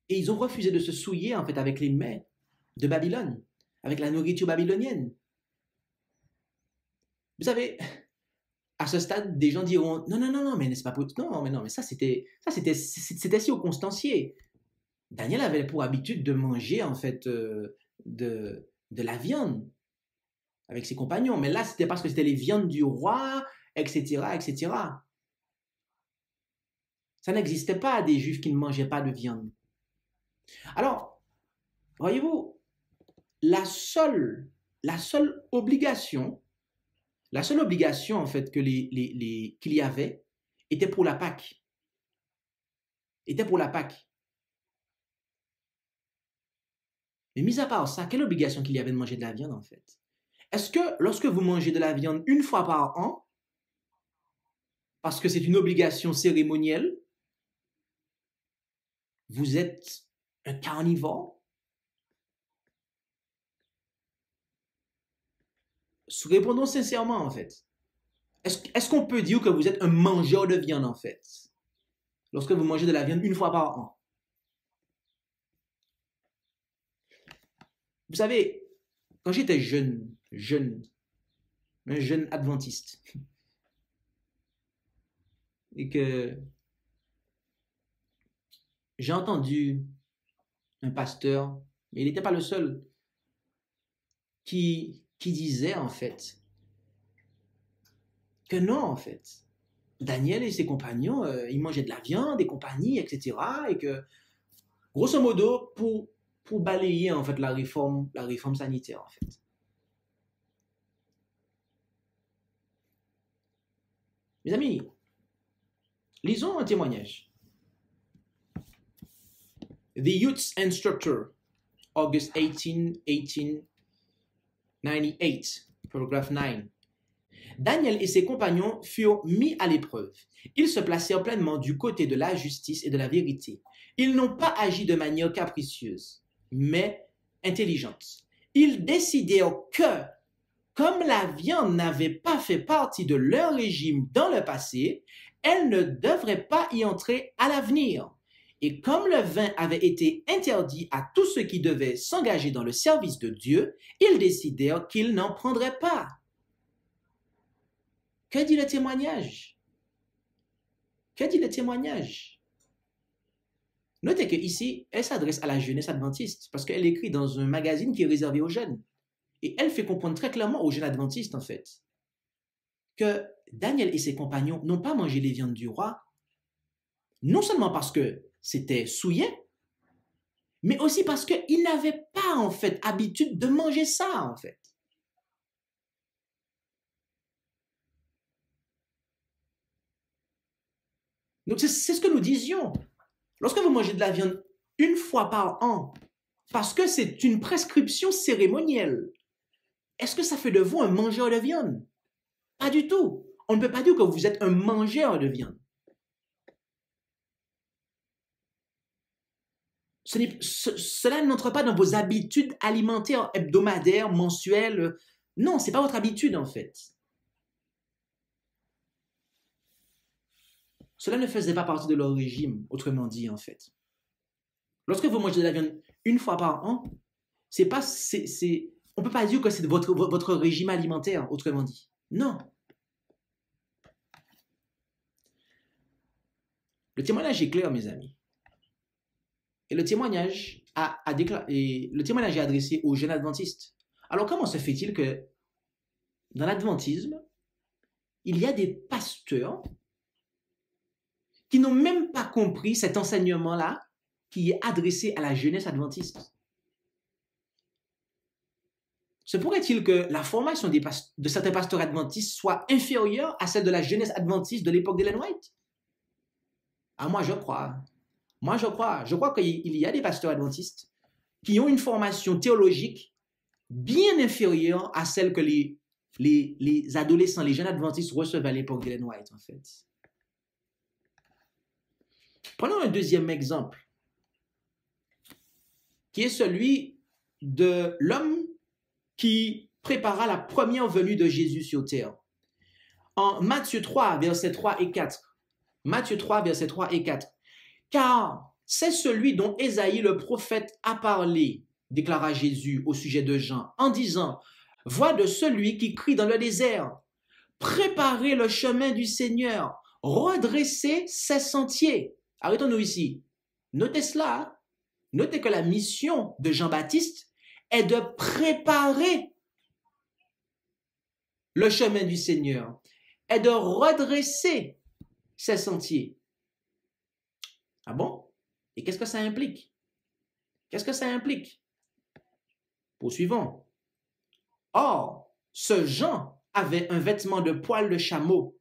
Et ils ont refusé de se souiller, en fait, avec les mets de Babylone, avec la nourriture babylonienne. Vous savez, à ce stade, des gens diront, non, non, non, non, mais n'est-ce pas possible? Non, mais non, mais c'était circonstancié. Daniel avait pour habitude de manger, en fait, de la viande avec ses compagnons. Mais là, c'était parce que c'était les viandes du roi, etc., etc. Ça n'existait pas des Juifs qui ne mangeaient pas de viande. Alors, voyez-vous, la seule obligation, en fait, qu'il y avait, était pour la Pâque. Mais mis à part ça, quelle obligation qu'il y avait de manger de la viande, en fait? Est-ce que lorsque vous mangez de la viande une fois par an, parce que c'est une obligation cérémonielle, vous êtes un carnivore? Répondons sincèrement, en fait. Est-ce qu'on peut dire que vous êtes un mangeur de viande, en fait, lorsque vous mangez de la viande une fois par an? Vous savez, quand j'étais un jeune adventiste, et que j'ai entendu un pasteur, mais il n'était pas le seul, qui disait, en fait, que non, en fait, Daniel et ses compagnons, ils mangeaient de la viande et compagnie, etc. Et que, grosso modo, pour balayer, en fait, la réforme sanitaire, en fait. Mes amis, lisons un témoignage. The Youth Instructor, August 18, 1898, paragraphe 9. Daniel et ses compagnons furent mis à l'épreuve. Ils se placèrent pleinement du côté de la justice et de la vérité. Ils n'ont pas agi de manière capricieuse, mais intelligente. Ils décidèrent que, comme la viande n'avait pas fait partie de leur régime dans le passé, elle ne devrait pas y entrer à l'avenir. Et comme le vin avait été interdit à tous ceux qui devaient s'engager dans le service de Dieu, ils décidèrent qu'ils n'en prendraient pas. Que dit le témoignage? Notez qu'ici, elle s'adresse à la jeunesse adventiste parce qu'elle écrit dans un magazine qui est réservé aux jeunes. Et elle fait comprendre très clairement aux jeunes adventistes, en fait, que Daniel et ses compagnons n'ont pas mangé les viandes du roi, non seulement parce que c'était souillé, mais aussi parce qu'ils n'avaient pas, en fait, habitude de manger ça, en fait. Donc, c'est ce que nous disions. Lorsque vous mangez de la viande une fois par an, parce que c'est une prescription cérémonielle, est-ce que ça fait de vous un mangeur de viande? Pas du tout. On ne peut pas dire que vous êtes un mangeur de viande. Cela n'entre pas dans vos habitudes alimentaires hebdomadaires, mensuelles. Non, ce n'est pas votre habitude, en fait. Cela ne faisait pas partie de leur régime, autrement dit, en fait. Lorsque vous mangez de la viande une fois par an, on ne peut pas dire que c'est votre régime alimentaire, autrement dit. Non. Le témoignage est clair, mes amis. Et le témoignage est adressé aux jeunes adventistes. Alors, comment se fait-il que dans l'adventisme, il y a des pasteurs qui n'ont même pas compris cet enseignement-là qui est adressé à la jeunesse adventiste? Se pourrait-il que la formation de certains pasteurs adventistes soit inférieure à celle de la jeunesse adventiste de l'époque d'Ellen White? Ah, moi, je crois. Je crois qu'il y a des pasteurs adventistes qui ont une formation théologique bien inférieure à celle que les adolescents, les jeunes adventistes recevaient à l'époque d'Ellen White, en fait. Prenons un deuxième exemple, qui est celui de l'homme qui prépara la première venue de Jésus sur terre. En Matthieu 3, versets 3 et 4. Matthieu 3, versets 3 et 4. Car c'est celui dont Ésaïe le prophète a parlé, déclara Jésus au sujet de Jean, en disant, voix de celui qui crie dans le désert, préparez le chemin du Seigneur, redressez ses sentiers. Arrêtons-nous ici. Notez cela. Notez que la mission de Jean-Baptiste est de préparer le chemin du Seigneur, est de redresser ses sentiers. Ah bon? Et qu'est-ce que ça implique? Qu'est-ce que ça implique? Poursuivons. Or, ce Jean avait un vêtement de poil de chameau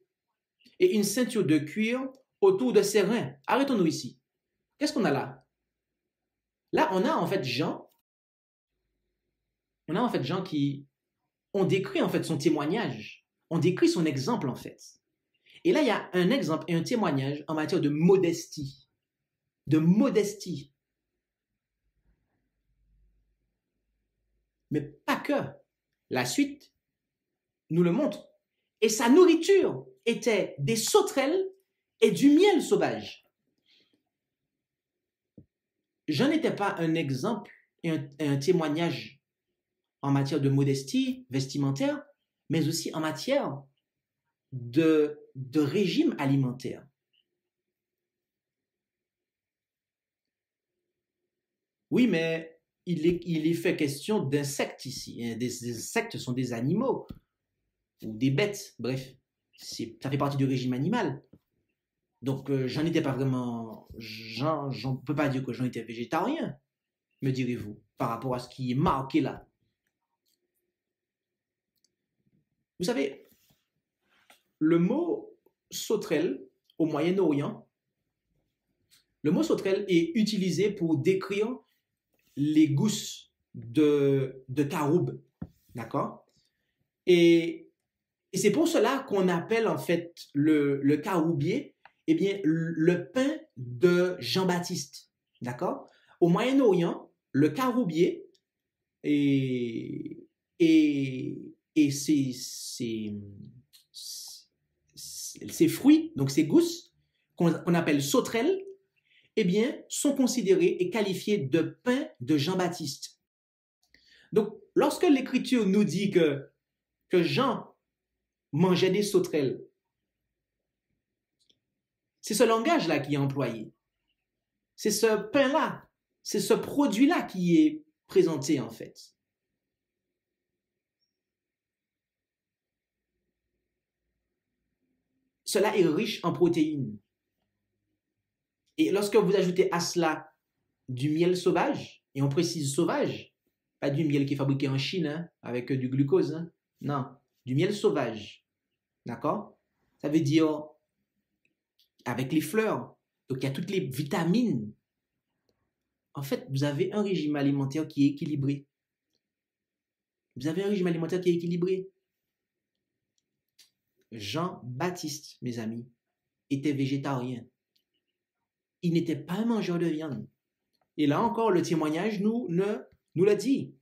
et une ceinture de cuir autour de ses reins. Arrêtons-nous ici. Qu'est-ce qu'on a là? Là, on a en fait Jean qui, on décrit en fait son témoignage, on décrit son exemple en fait. Et là, il y a un exemple et un témoignage en matière de modestie. De modestie. Mais pas que. La suite nous le montre. Et sa nourriture était des sauterelles et du miel sauvage. Jean n'était pas un exemple et un témoignage en matière de modestie vestimentaire, mais aussi en matière de régime alimentaire. Oui, mais il est fait question d'insectes ici. Des insectes sont des animaux ou des bêtes, bref, ça fait partie du régime animal. Donc, Jean n'était pas vraiment... Jean, on ne peut pas dire que Jean était végétarien, me direz-vous, par rapport à ce qui est marqué là. Vous savez, le mot sauterelle au Moyen-Orient, le mot sauterelle est utilisé pour décrire les gousses de caroube, d'accord? Et c'est pour cela qu'on appelle en fait le caroubier, eh bien, le pain de Jean-Baptiste, d'accord? Au Moyen-Orient, le caroubier et ces fruits, donc ces gousses, qu'on appelle sauterelles, eh bien, sont considérés et qualifiés de pain de Jean-Baptiste. Donc, lorsque l'Écriture nous dit que Jean mangeait des sauterelles, c'est ce langage-là qui est employé. C'est ce pain-là, c'est ce produit-là qui est présenté en fait. Cela est riche en protéines. Et lorsque vous ajoutez à cela du miel sauvage, et on précise sauvage, pas du miel qui est fabriqué en Chine hein, avec du glucose, hein, non, du miel sauvage, d'accord? Ça veut dire avec les fleurs, donc il y a toutes les vitamines. En fait, vous avez un régime alimentaire qui est équilibré. Vous avez un régime alimentaire qui est équilibré. Jean-Baptiste, mes amis, était végétarien. Il n'était pas un mangeur de viande. Et là encore, le témoignage nous le dit.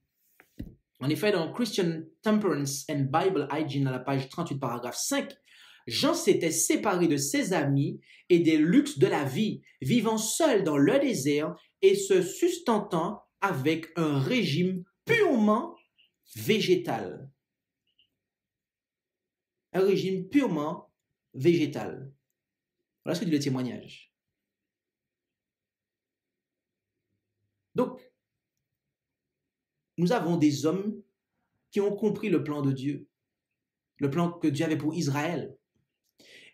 En effet, dans Christian Temperance and Bible Hygiene, à la page 38, paragraphe 5, Jean s'était séparé de ses amis et des luxes de la vie, vivant seul dans le désert et se sustentant avec un régime purement végétal. Un régime purement végétal. Voilà ce que dit le témoignage. Donc, nous avons des hommes qui ont compris le plan de Dieu, le plan que Dieu avait pour Israël.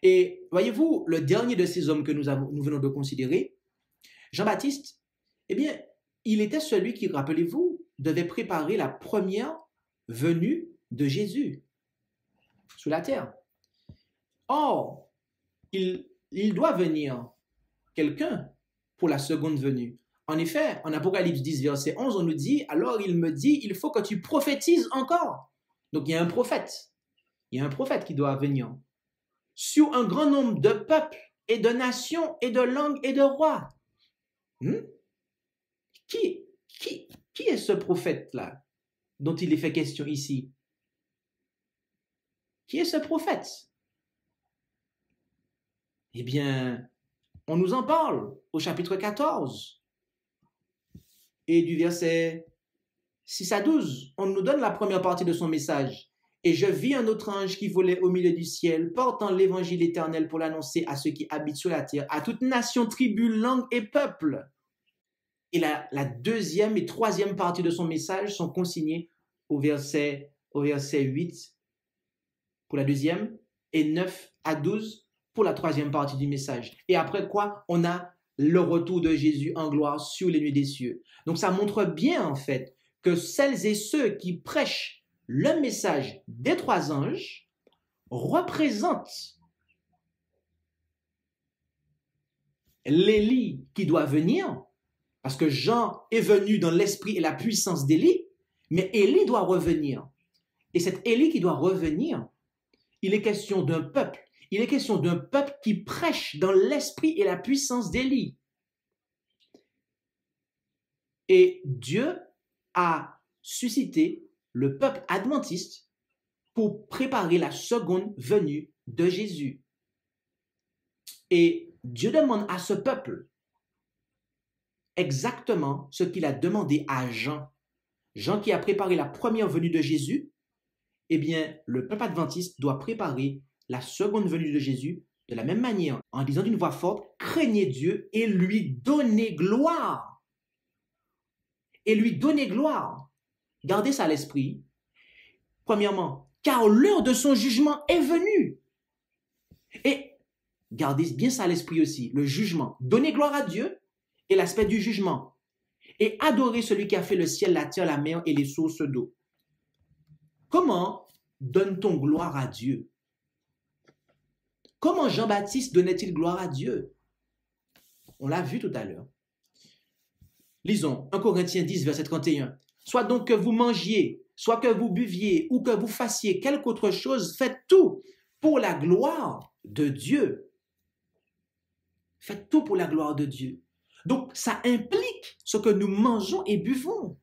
Et voyez-vous, le dernier de ces hommes que nous venons de considérer, Jean-Baptiste, eh bien, il était celui qui, rappelez-vous, devait préparer la première venue de Jésus sur la terre. Or, il doit venir quelqu'un pour la seconde venue. En effet, en Apocalypse 10, verset 11, on nous dit, alors il me dit, il faut que tu prophétises encore. Donc il y a un prophète. Il y a un prophète qui doit venir sur un grand nombre de peuples et de nations et de langues et de rois. Qui est ce prophète-là dont il est fait question ici? Qui est ce prophète? Eh bien, On nous en parle au chapitre 14 et du verset 6 à 12. On nous donne la première partie de son message. Et je vis un autre ange qui volait au milieu du ciel, portant l'évangile éternel pour l'annoncer à ceux qui habitent sur la terre, à toute nation, tribu, langue et peuple. Et la deuxième et troisième partie de son message sont consignées au verset 8 pour la deuxième et 9 à 12 pour la troisième partie du message. Et après quoi, on a le retour de Jésus en gloire sur les nuées des cieux. Donc ça montre bien en fait que celles et ceux qui prêchent le message des trois anges représentent l'Élie qui doit venir, parce que Jean est venu dans l'esprit et la puissance d'Élie, mais Élie doit revenir. Et cet Élie qui doit revenir, il est question d'un peuple. Il est question d'un peuple qui prêche dans l'esprit et la puissance d'Élie. Et Dieu a suscité le peuple adventiste pour préparer la seconde venue de Jésus. Et Dieu demande à ce peuple exactement ce qu'il a demandé à Jean. Jean qui a préparé la première venue de Jésus, eh bien, le peuple adventiste doit préparer la seconde venue de Jésus de la même manière, en disant d'une voix forte, craignez Dieu et lui donnez gloire. Et lui donner gloire. Gardez ça à l'esprit. Premièrement, car l'heure de son jugement est venue. Et gardez bien ça à l'esprit aussi, le jugement. Donnez gloire à Dieu et l'aspect du jugement. Et adorez celui qui a fait le ciel, la terre, la mer et les sources d'eau. Comment donne-t-on gloire à Dieu? Comment Jean-Baptiste donnait-il gloire à Dieu? On l'a vu tout à l'heure. Lisons 1 Corinthiens 10, verset 31. Soit donc que vous mangiez, soit que vous buviez ou que vous fassiez quelque autre chose, faites tout pour la gloire de Dieu. Faites tout pour la gloire de Dieu. Donc, ça implique ce que nous mangeons et buvons.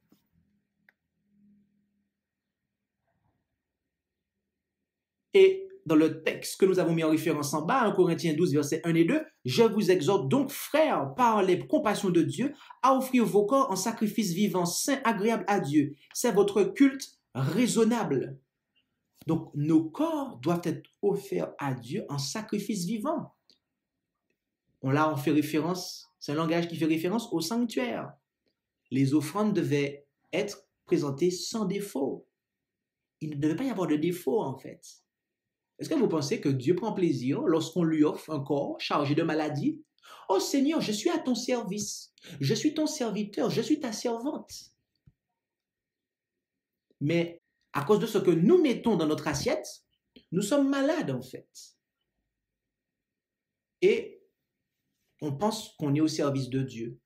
Et dans le texte que nous avons mis en référence en bas, 1 Corinthiens 12, versets 1 et 2, « Je vous exhorte donc, frères, par les compassions de Dieu, à offrir vos corps en sacrifice vivant, saint, agréable à Dieu. C'est votre culte raisonnable. » Donc, nos corps doivent être offerts à Dieu en sacrifice vivant. Là, on fait référence, c'est un langage qui fait référence au sanctuaire. Les offrandes devaient être présentées sans défaut. Il ne devait pas y avoir de défaut, en fait. Est-ce que vous pensez que Dieu prend plaisir lorsqu'on lui offre un corps chargé de maladie? Oh Seigneur, je suis à ton service. Je suis ton serviteur. Je suis ta servante. Mais à cause de ce que nous mettons dans notre assiette, nous sommes malades en fait. Et on pense qu'on est au service de Dieu.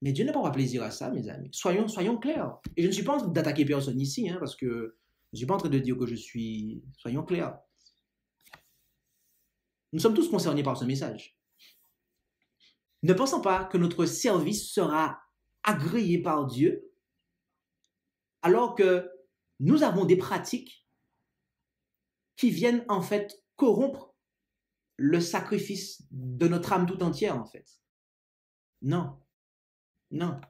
Mais Dieu n'a pas plaisir à ça, mes amis. Soyons clairs. Et je ne suis pas en train d'attaquer personne ici, parce que je ne suis pas en train de dire que je suis... Soyons clairs. Nous sommes tous concernés par ce message. Ne pensons pas que notre service sera agréé par Dieu alors que nous avons des pratiques qui viennent en fait corrompre le sacrifice de notre âme tout entière en fait. Non. Non.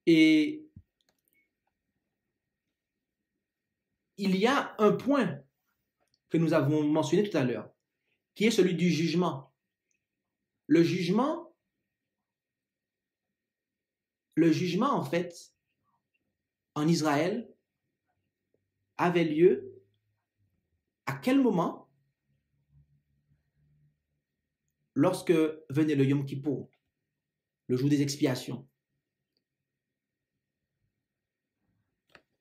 Et il y a un point que nous avons mentionné tout à l'heure, qui est celui du jugement. Le jugement, en fait, en Israël, avait lieu à quel moment? Lorsque venait le Yom Kippour, le jour des expiations.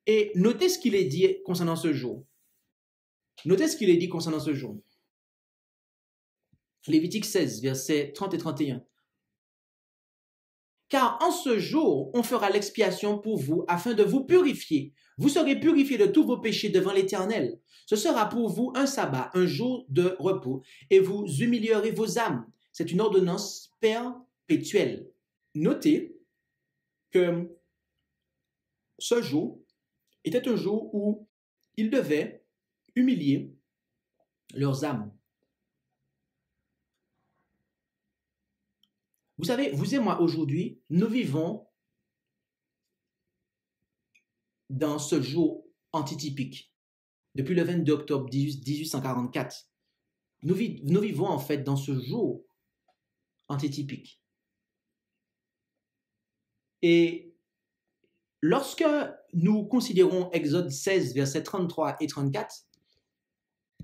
Et notez ce qu'il est dit concernant ce jour. Notez ce qu'il est dit concernant ce jour. Lévitique 16, versets 30 et 31. Car en ce jour, on fera l'expiation pour vous afin de vous purifier. Vous serez purifiés de tous vos péchés devant l'Éternel. Ce sera pour vous un sabbat, un jour de repos, et vous humilierez vos âmes. C'est une ordonnance perpétuelle. Notez que ce jour était un jour où ils devaient humilier leurs âmes. Vous savez, vous et moi aujourd'hui, nous vivons dans ce jour antitypique. Depuis le 22 octobre 1844, nous vivons en fait dans ce jour antitypique. Et lorsque nous considérons Exode 16, versets 33 et 34,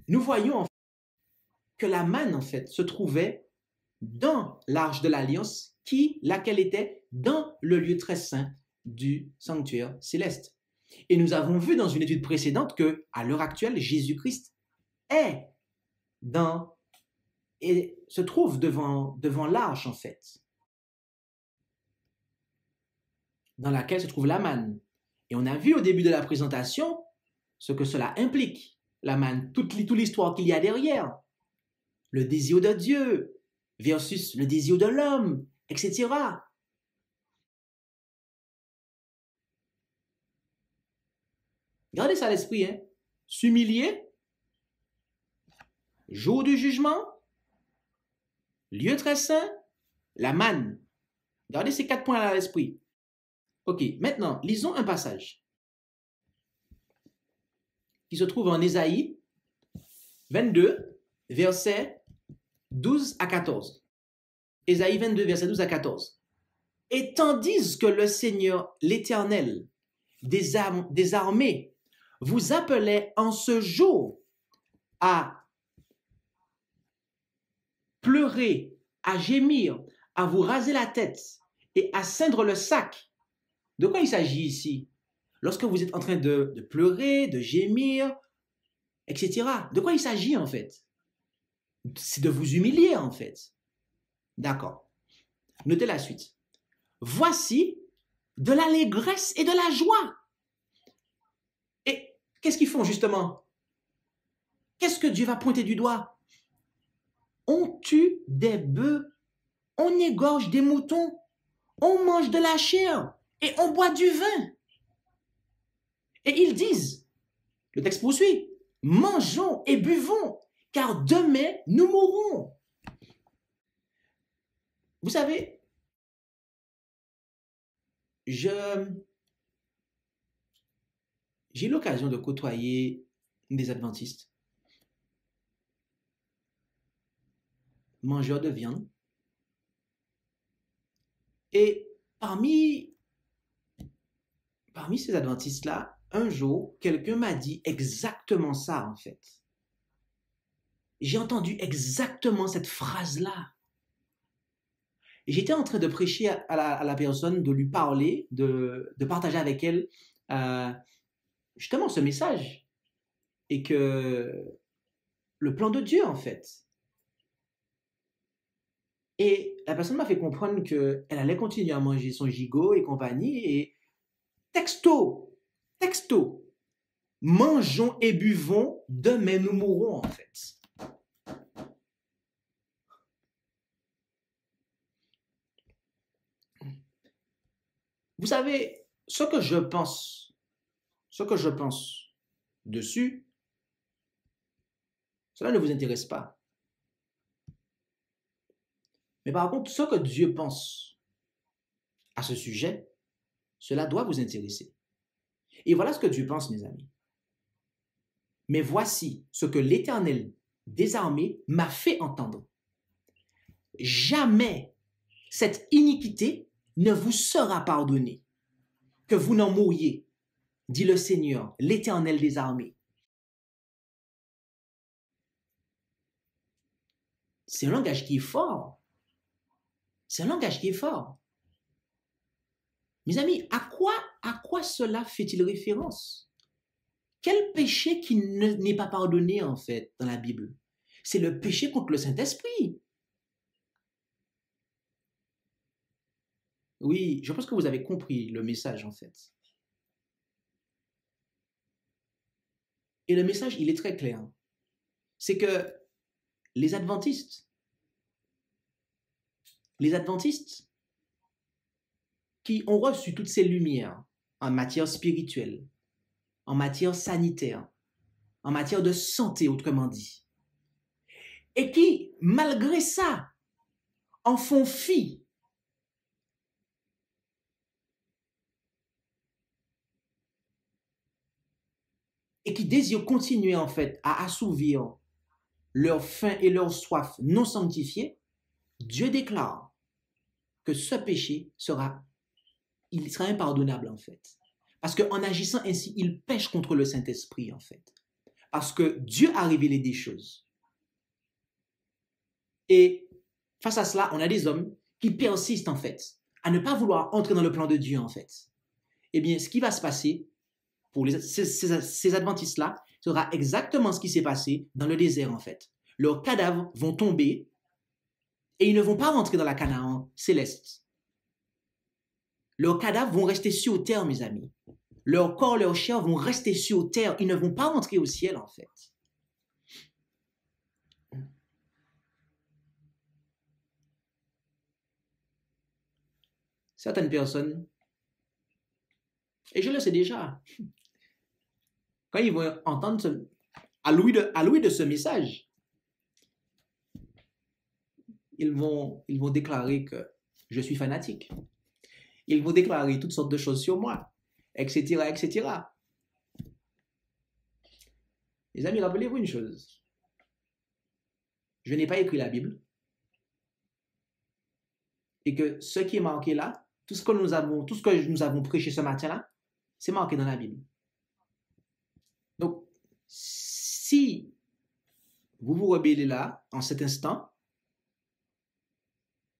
nous voyons en fait que la manne en fait se trouvait dans l'arche de l'Alliance, laquelle était dans le lieu très saint du sanctuaire céleste. Et nous avons vu dans une étude précédente que, à l'heure actuelle, Jésus-Christ est et se trouve devant l'arche en fait, dans laquelle se trouve la manne. Et on a vu au début de la présentation ce que cela implique, la manne, toute l'histoire qu'il y a derrière, le désir de Dieu versus le désir de l'homme, etc. Gardez ça à l'esprit, hein. S'humilier, jour du jugement, lieu très saint, la manne. Gardez ces 4 points à l'esprit. Ok, maintenant, lisons un passage qui se trouve en Ésaïe 22, versets 12 à 14. Ésaïe 22, versets 12 à 14. Et tandis que le Seigneur, l'Éternel, des armées, vous appelait en ce jour à pleurer, à gémir, à vous raser la tête et à ceindre le sac. De quoi il s'agit ici? Lorsque vous êtes en train de pleurer, de gémir, etc. De quoi il s'agit en fait? C'est de vous humilier en fait. D'accord. Notez la suite. Voici de l'allégresse et de la joie. Et qu'est-ce qu'ils font justement? Qu'est-ce que Dieu va pointer du doigt? On tue des bœufs, on égorge des moutons, on mange de la chair et on boit du vin. Et ils disent, le texte poursuit, mangeons et buvons, car demain nous mourrons. Vous savez, j'ai eu l'occasion de côtoyer des adventistes, mangeurs de viande, et parmi ces adventistes-là, un jour, quelqu'un m'a dit exactement ça en fait. J'ai entendu exactement cette phrase-là. J'étais en train de prêcher à la personne, de lui parler, de partager avec elle justement ce message. Et que le plan de Dieu, en fait. Et la personne m'a fait comprendre qu'elle allait continuer à manger son gigot et compagnie. Et texto, mangeons et buvons, demain nous mourrons, en fait. Vous savez, ce que je pense dessus, cela ne vous intéresse pas. Mais par contre, ce que Dieu pense à ce sujet, cela doit vous intéresser. Et voilà ce que Dieu pense, mes amis. Mais voici ce que l'Éternel des armées m'a fait entendre. Jamais cette iniquité ne vous sera pardonnée, que vous n'en mouriez, dit le Seigneur, l'Éternel des armées. C'est un langage qui est fort. C'est un langage qui est fort. Mes amis, à quoi cela fait-il référence? Quel péché qui n'est pas pardonné, en fait, dans la Bible? C'est le péché contre le Saint-Esprit. Oui, je pense que vous avez compris le message, en fait. Et le message, il est très clair. C'est que les adventistes qui ont reçu toutes ces lumières en matière spirituelle, en matière sanitaire, en matière de santé, autrement dit, et qui, malgré ça, en font fi et qui désirent continuer en fait à assouvir leur faim et leur soif non sanctifiée, Dieu déclare que ce péché sera impardonnable en fait. Parce qu'en agissant ainsi, il pêche contre le Saint-Esprit en fait. Parce que Dieu a révélé des choses. Et face à cela, on a des hommes qui persistent en fait à ne pas vouloir entrer dans le plan de Dieu en fait. Eh bien, ce qui va se passer pour ces adventistes-là sera exactement ce qui s'est passé dans le désert en fait. Leurs cadavres vont tomber et ils ne vont pas rentrer dans la Canaan céleste. Leurs cadavres vont rester sur terre, mes amis. Leur corps, leur chair vont rester sur terre. Ils ne vont pas rentrer au ciel, en fait. Certaines personnes, et je le sais déjà, quand ils vont entendre à l'ouïe de ce message, ils vont déclarer que je suis fanatique. Ils vont déclarer toutes sortes de choses sur moi, etc., etc. Les amis, rappelez-vous une chose. Je n'ai pas écrit la Bible. Et que ce qui est marqué là, tout ce que nous avons prêché ce matin-là, c'est marqué dans la Bible. Donc, si vous vous rebellez là, en cet instant,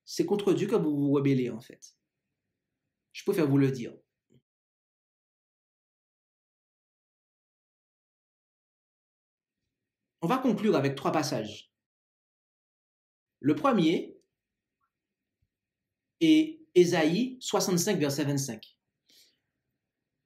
c'est contre Dieu que vous vous rebellez en fait. Je préfère vous le dire. On va conclure avec 3 passages. Le premier est Ésaïe 65, verset 25.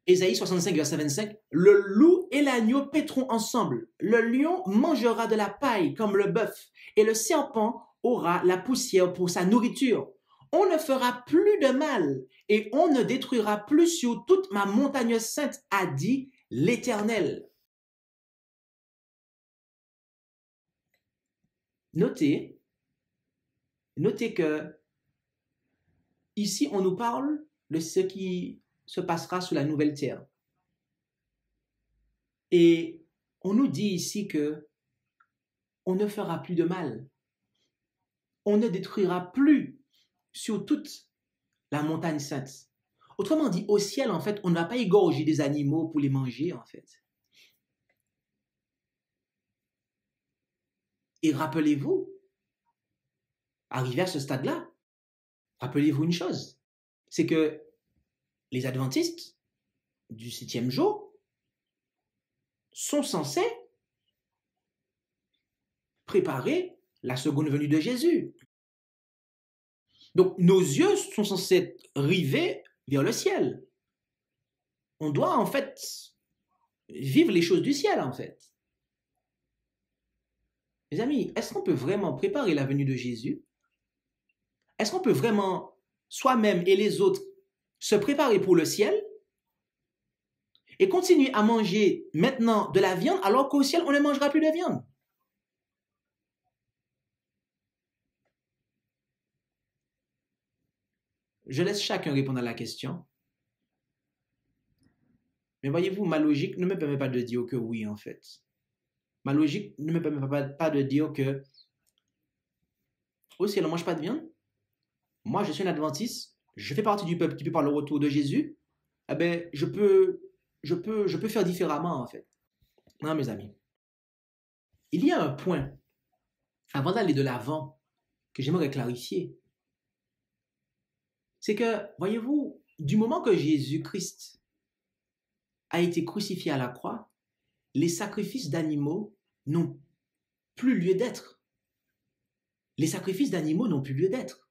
Ésaïe 65, verset 25. Le loup et l'agneau paîtront ensemble. Le lion mangera de la paille comme le bœuf, et le serpent aura la poussière pour sa nourriture. On ne fera plus de mal, et on ne détruira plus sur toute ma montagne sainte, a dit l'Éternel. Notez que ici, on nous parle de ce qui se passera sur la nouvelle terre. Et on nous dit ici que on ne fera plus de mal. On ne détruira plus sur toute la montagne sainte. Autrement dit, au ciel, en fait, on ne va pas égorger des animaux pour les manger, en fait. Et rappelez-vous, arrivé à ce stade-là, rappelez-vous une chose, c'est que les adventistes du 7e jour sont censés préparer la seconde venue de Jésus. Donc, nos yeux sont censés être rivés vers le ciel. On doit, en fait, vivre les choses du ciel, en fait. Mes amis, est-ce qu'on peut vraiment préparer la venue de Jésus? Est-ce qu'on peut vraiment, soi-même et les autres, se préparer pour le ciel et continuer à manger maintenant de la viande alors qu'au ciel, on ne mangera plus de viande? Je laisse chacun répondre à la question. Mais voyez-vous, ma logique ne me permet pas de dire que oui, en fait. Ma logique ne me permet pas de dire que au ciel, on ne mange pas de viande. Moi, je suis un adventiste, je fais partie du peuple qui peut par le retour de Jésus. Eh bien, je peux faire différemment, en fait. Non, mes amis. Il y a un point, avant d'aller de l'avant, que j'aimerais clarifier. C'est que, voyez-vous, du moment que Jésus-Christ a été crucifié à la croix, les sacrifices d'animaux n'ont plus lieu d'être. Les sacrifices d'animaux n'ont plus lieu d'être.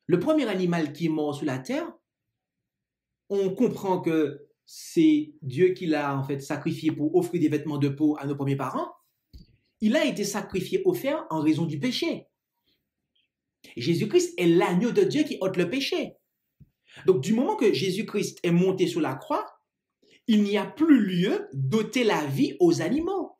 Le premier animal qui est mort sur la terre, on comprend que c'est Dieu qui l'a en fait sacrifié pour offrir des vêtements de peau à nos premiers parents. Il a été sacrifié, offert en raison du péché. Jésus-Christ est l'agneau de Dieu qui ôte le péché. Donc, du moment que Jésus-Christ est monté sur la croix, il n'y a plus lieu d'ôter la vie aux animaux.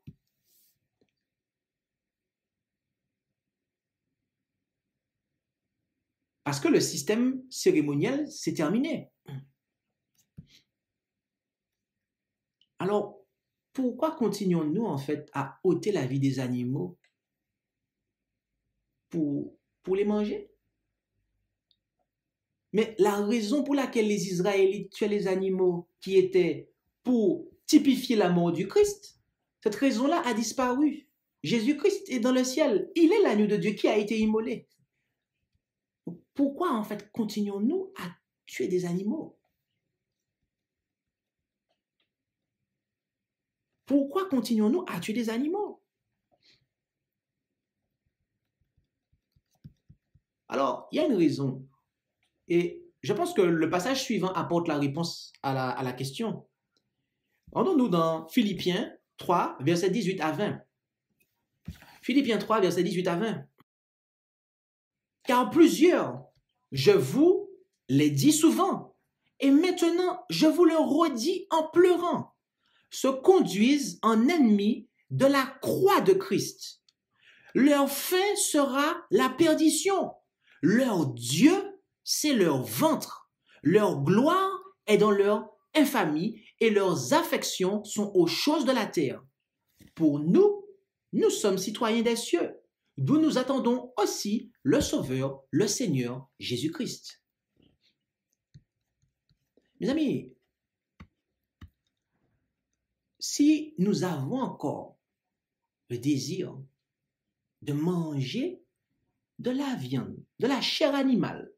Parce que le système cérémoniel s'est terminé. Alors, pourquoi continuons-nous en fait à ôter la vie des animaux pour les manger? Mais la raison pour laquelle les Israélites tuaient les animaux qui étaient pour typifier la mort du Christ, cette raison-là a disparu. Jésus-Christ est dans le ciel. Il est l'agneau de Dieu qui a été immolé. Pourquoi en fait continuons-nous à tuer des animaux? Pourquoi continuons-nous à tuer des animaux? Alors, il y a une raison. Et je pense que le passage suivant apporte la réponse à la question. Rendons-nous dans Philippiens 3, versets 18 à 20. Philippiens 3, versets 18 à 20. Car plusieurs, je vous l'ai dit souvent, et maintenant je vous le redis en pleurant, se conduisent en ennemis de la croix de Christ. Leur fin sera la perdition. Leur Dieu, c'est leur ventre. Leur gloire est dans leur infamie et leurs affections sont aux choses de la terre. Pour nous, nous sommes citoyens des cieux, d'où nous attendons aussi le Sauveur, le Seigneur Jésus-Christ. Mes amis, si nous avons encore le désir de manger de la viande, de la chair animale,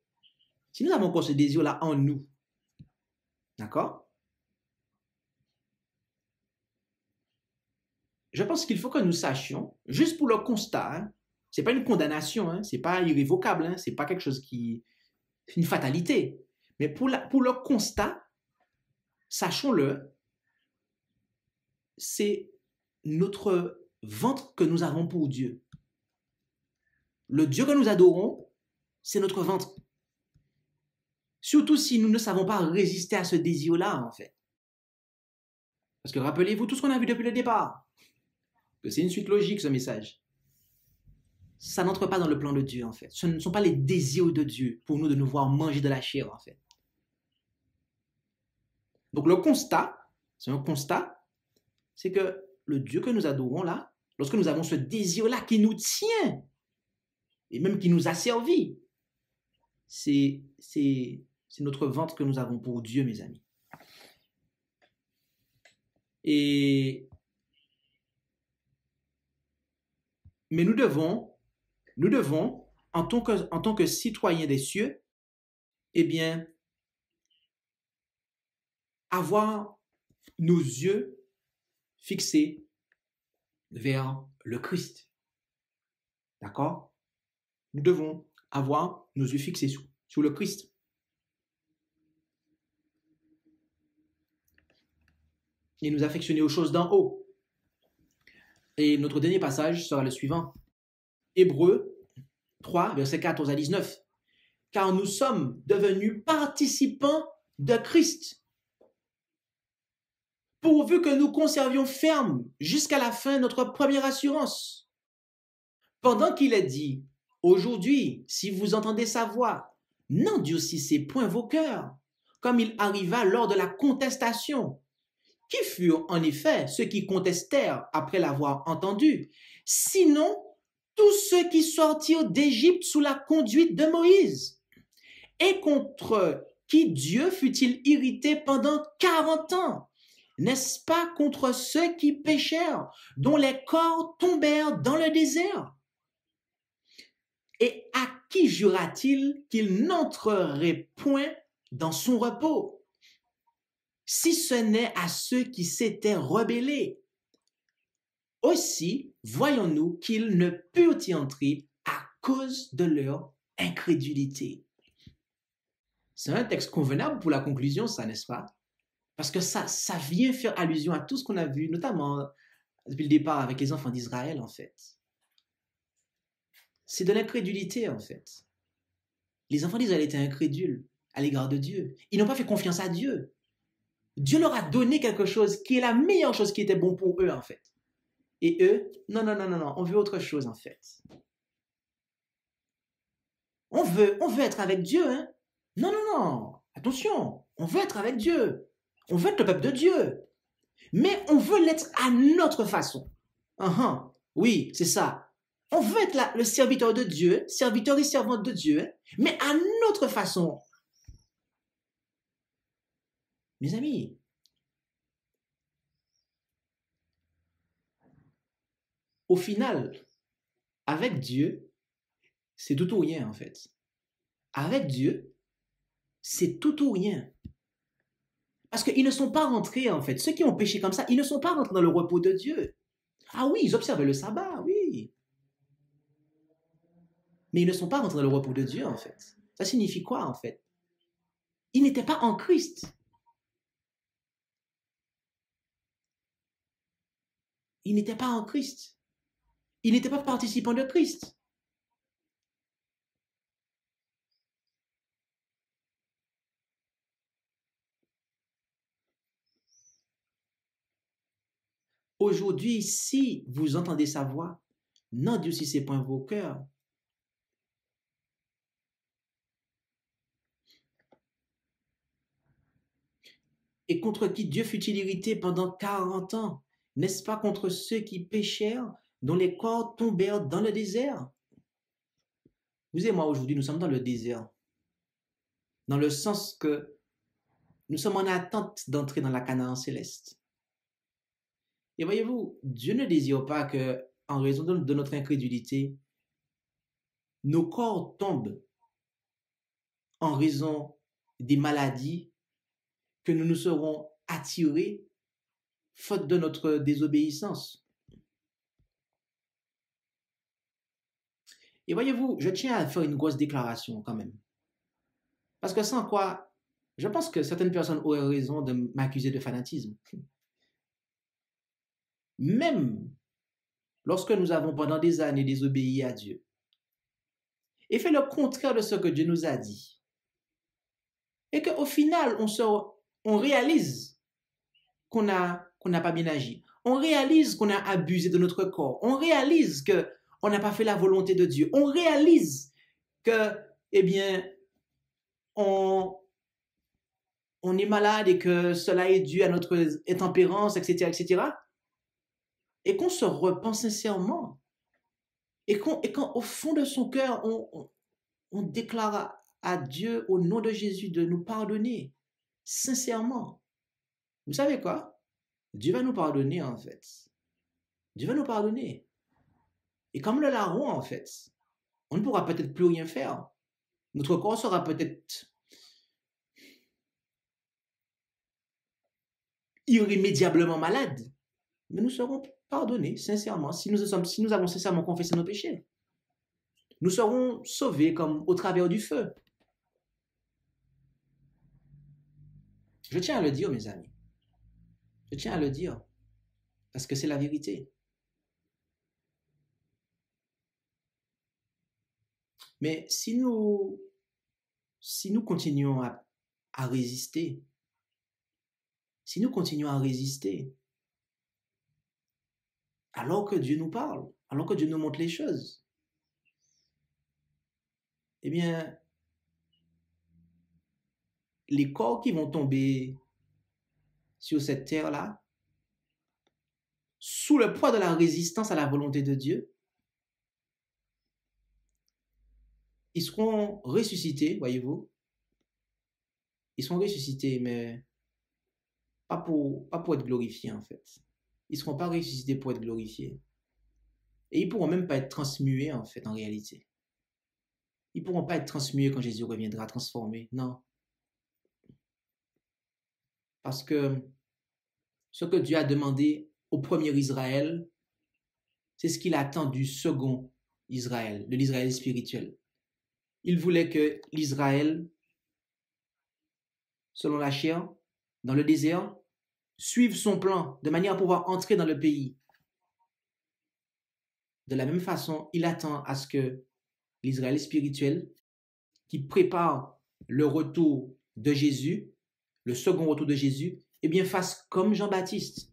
si nous avons encore ce désir-là en nous, d'accord? Je pense qu'il faut que nous sachions, juste pour le constat, hein, ce n'est pas une condamnation, hein, ce n'est pas irrévocable, hein, ce n'est pas quelque chose qui... C'est une fatalité. Mais pour le constat, sachons-le, c'est notre ventre que nous avons pour Dieu. Le Dieu que nous adorons, c'est notre ventre. Surtout si nous ne savons pas résister à ce désir-là, en fait. Parce que rappelez-vous tout ce qu'on a vu depuis le départ, que c'est une suite logique, ce message. Ça n'entre pas dans le plan de Dieu, en fait. Ce ne sont pas les désirs de Dieu pour nous de nous voir manger de la chair, en fait. Donc le constat, c'est un constat, c'est que le Dieu que nous adorons là, lorsque nous avons ce désir-là qui nous tient, et même qui nous a servi, c'est notre ventre que nous avons pour Dieu, mes amis. Mais nous devons, en tant que citoyens des cieux, eh bien, avoir nos yeux fixés vers le Christ. D'accord? Nous devons avoir nos yeux fixés sur le Christ. Et nous affectionner aux choses d'en haut. Et notre dernier passage sera le suivant. Hébreux 3, versets 14 à 19. Car nous sommes devenus participants de Christ, pourvu que nous conservions ferme jusqu'à la fin notre première assurance. Pendant qu'il est dit, aujourd'hui, si vous entendez sa voix, n'endurcissez point vos cœurs, comme il arriva lors de la contestation, qui furent en effet ceux qui contestèrent après l'avoir entendu, sinon tous ceux qui sortirent d'Égypte sous la conduite de Moïse, et contre qui Dieu fut-il irrité pendant 40 ans? N'est-ce pas contre ceux qui péchèrent, dont les corps tombèrent dans le désert? Et à qui jura-t-il qu'il n'entrerait point dans son repos, si ce n'est à ceux qui s'étaient rebellés? Aussi, voyons-nous qu'ils ne purent y entrer à cause de leur incrédulité. C'est un texte convenable pour la conclusion, ça, n'est-ce pas? Parce que ça vient faire allusion à tout ce qu'on a vu, notamment depuis le départ avec les enfants d'Israël, en fait. C'est de l'incrédulité, en fait. Les enfants d'Israël étaient incrédules à l'égard de Dieu. Ils n'ont pas fait confiance à Dieu. Dieu leur a donné quelque chose qui est la meilleure chose qui était bon pour eux, en fait. Et eux, non, on veut autre chose, en fait. On veut être avec Dieu, hein. Non, attention, on veut être avec Dieu. On veut être le peuple de Dieu. Mais on veut l'être à notre façon. Oui, c'est ça. On veut être le serviteur de Dieu, serviteur et servante de Dieu, mais à notre façon. Mes amis, au final, avec Dieu, c'est tout ou rien en fait. Avec Dieu, c'est tout ou rien. Parce qu'ils ne sont pas rentrés en fait. Ceux qui ont péché comme ça, ils ne sont pas rentrés dans le repos de Dieu. Ah oui, ils observent le sabbat, oui. Mais ils ne sont pas rentrés dans le repos de Dieu en fait. Ça signifie quoi en fait? Ils n'étaient pas en Christ. Ils n'étaient pas en Christ. Ils n'étaient pas participants de Christ. Aujourd'hui, si vous entendez sa voix, n'endurcissez point vos cœurs. Et contre qui Dieu fut-il irrité pendant 40 ans? N'est-ce pas contre ceux qui péchèrent, dont les corps tombèrent dans le désert? Vous et moi, aujourd'hui, nous sommes dans le désert. Dans le sens que nous sommes en attente d'entrer dans la Canaan céleste. Et voyez-vous, Dieu ne désire pas que, en raison de notre incrédulité, nos corps tombent en raison des maladies que nous nous serons attirés faute de notre désobéissance. Et voyez-vous, je tiens à faire une grosse déclaration quand même. Parce que sans quoi, je pense que certaines personnes auraient raison de m'accuser de fanatisme. Même lorsque nous avons pendant des années désobéi à Dieu et fait le contraire de ce que Dieu nous a dit, et qu'au final, on réalise qu'on n'a pas bien agi, on réalise qu'on a abusé de notre corps, on réalise qu'on n'a pas fait la volonté de Dieu, on réalise que, eh bien, on est malade et que cela est dû à notre intempérance, etc., etc., et qu'on se repent sincèrement, et quand au fond de son cœur, on déclare à Dieu, au nom de Jésus, de nous pardonner, sincèrement. Vous savez quoi? Dieu va nous pardonner, en fait. Dieu va nous pardonner. Et comme le larron, en fait, on ne pourra peut-être plus rien faire. Notre corps sera peut-être irrémédiablement malade, mais nous serons pardonnés, sincèrement, si nous avons sincèrement confessé nos péchés. Nous serons sauvés comme au travers du feu. Je tiens à le dire, mes amis. Je tiens à le dire, parce que c'est la vérité. Mais si nous continuons à résister, si nous continuons à résister, alors que Dieu nous parle, alors que Dieu nous montre les choses, eh bien, les corps qui vont tomber sur cette terre-là, sous le poids de la résistance à la volonté de Dieu, ils seront ressuscités, voyez-vous. Ils seront ressuscités, mais pas pour être glorifiés, en fait. Ils ne seront pas ressuscités pour être glorifiés. Et ils ne pourront même pas être transmués, en fait, en réalité. Ils ne pourront pas être transmués quand Jésus reviendra, transformés. Non. Parce que ce que Dieu a demandé au premier Israël, c'est ce qu'il attend du second Israël, de l'Israël spirituel. Il voulait que l'Israël, selon la chair, dans le désert, suive son plan de manière à pouvoir entrer dans le pays. De la même façon, il attend à ce que l'Israël spirituel, qui prépare le retour de Jésus, le second retour de Jésus, eh bien fasse comme Jean-Baptiste,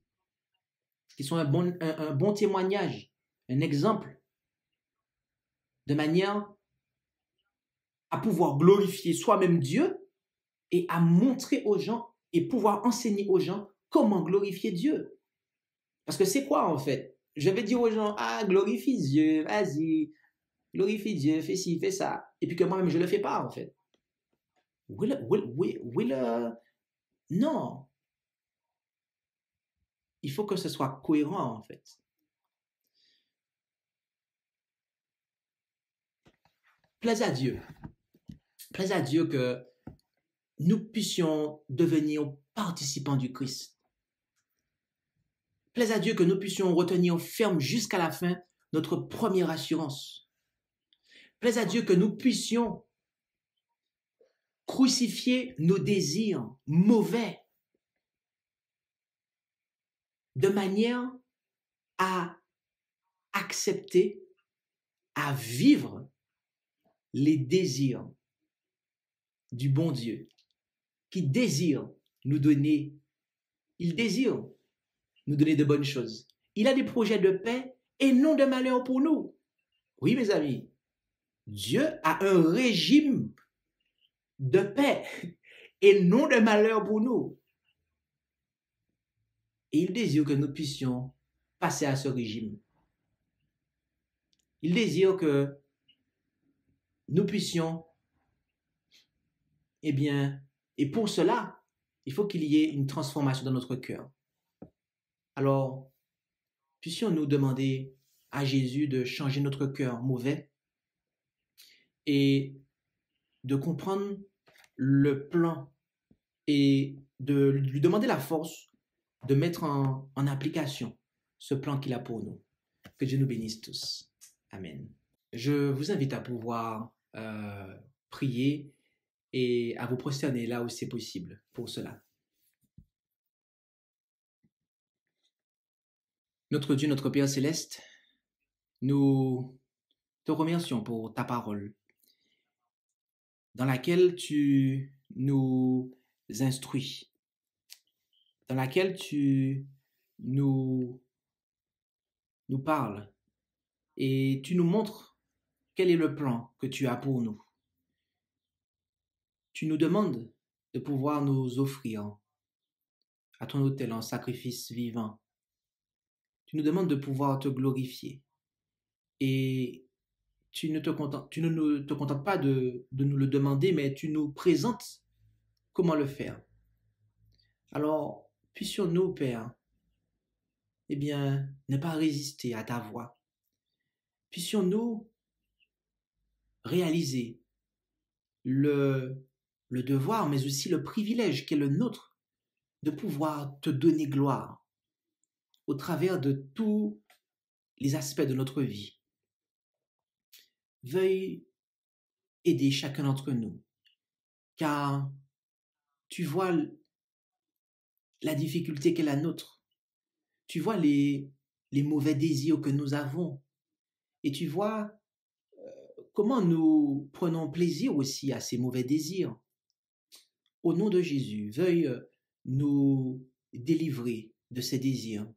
qui sont un bon témoignage, un exemple, de manière à pouvoir glorifier soi-même Dieu et à montrer aux gens et pouvoir enseigner aux gens comment glorifier Dieu. Parce que c'est quoi en fait? Je vais dire aux gens, ah, glorifie Dieu, vas-y, glorifie Dieu, fais ci, fais ça. Et puis que moi-même, je ne le fais pas en fait. Non. Il faut que ce soit cohérent en fait. Plaise à Dieu. Plaise à Dieu que nous puissions devenir participants du Christ. Plaise à Dieu que nous puissions retenir ferme jusqu'à la fin notre première assurance. Plaise à Dieu que nous puissions crucifier nos désirs mauvais de manière à accepter, à vivre les désirs du bon Dieu qui désire nous donner, il désire nous donner de bonnes choses. Il a des projets de paix et non de malheur pour nous. Oui, mes amis, Dieu a un régime de paix et non de malheur pour nous. Et il désire que nous puissions passer à ce régime. Il désire que nous puissions, et pour cela, il faut qu'il y ait une transformation dans notre cœur. Alors, puissions-nous demander à Jésus de changer notre cœur mauvais et de comprendre le plan et de lui demander la force de mettre en application ce plan qu'il a pour nous. Que Dieu nous bénisse tous. Amen. Je vous invite à pouvoir prier et à vous prosterner là où c'est possible pour cela. Notre Dieu, notre Père céleste, nous te remercions pour ta parole dans laquelle tu nous instruis, dans laquelle tu nous parles et tu nous montres quel est le plan que tu as pour nous. Tu nous demandes de pouvoir nous offrir à ton autel en sacrifice vivant. Tu nous demandes de pouvoir te glorifier. Et tu ne te contentes pas de nous le demander, mais tu nous présentes comment le faire. Alors, puissions-nous, Père, ne pas résister à ta voix. Puissions-nous réaliser le devoir, mais aussi le privilège qu'est le nôtre de pouvoir te donner gloire au travers de tous les aspects de notre vie. Veuille aider chacun d'entre nous, car tu vois la difficulté qu'est la nôtre. Tu vois les mauvais désirs que nous avons. Et tu vois comment nous prenons plaisir aussi à ces mauvais désirs. Au nom de Jésus, veuille nous délivrer de ces désirs.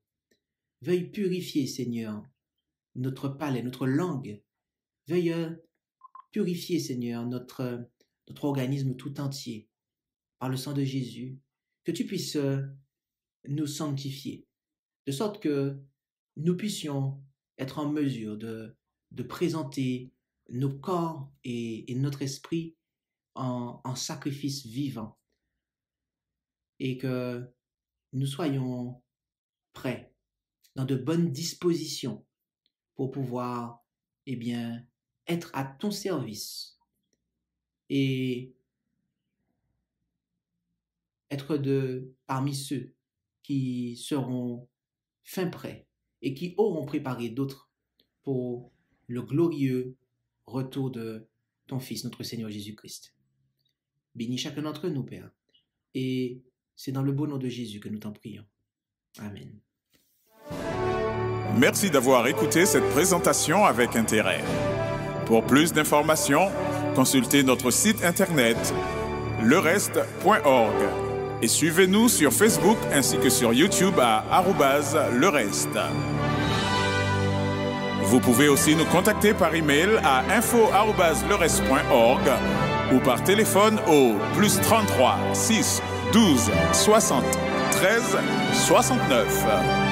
Veuille purifier, Seigneur, notre palais, notre langue. Veuille purifier, Seigneur, notre organisme tout entier par le sang de Jésus. Que tu puisses nous sanctifier, de sorte que nous puissions être en mesure de présenter nos corps et notre esprit en sacrifice vivant et que nous soyons prêts, dans de bonnes dispositions pour pouvoir, être à ton service et être parmi ceux qui seront fin prêts et qui auront préparé d'autres pour le glorieux retour de ton Fils, notre Seigneur Jésus-Christ. Bénis chacun d'entre nous, Père, et c'est dans le beau nom de Jésus que nous t'en prions. Amen. Merci d'avoir écouté cette présentation avec intérêt. Pour plus d'informations, consultez notre site internet lereste.org et suivez-nous sur Facebook ainsi que sur YouTube à @lereste. Vous pouvez aussi nous contacter par email à info@lereste.org ou par téléphone au +33 6 12 60 13 69.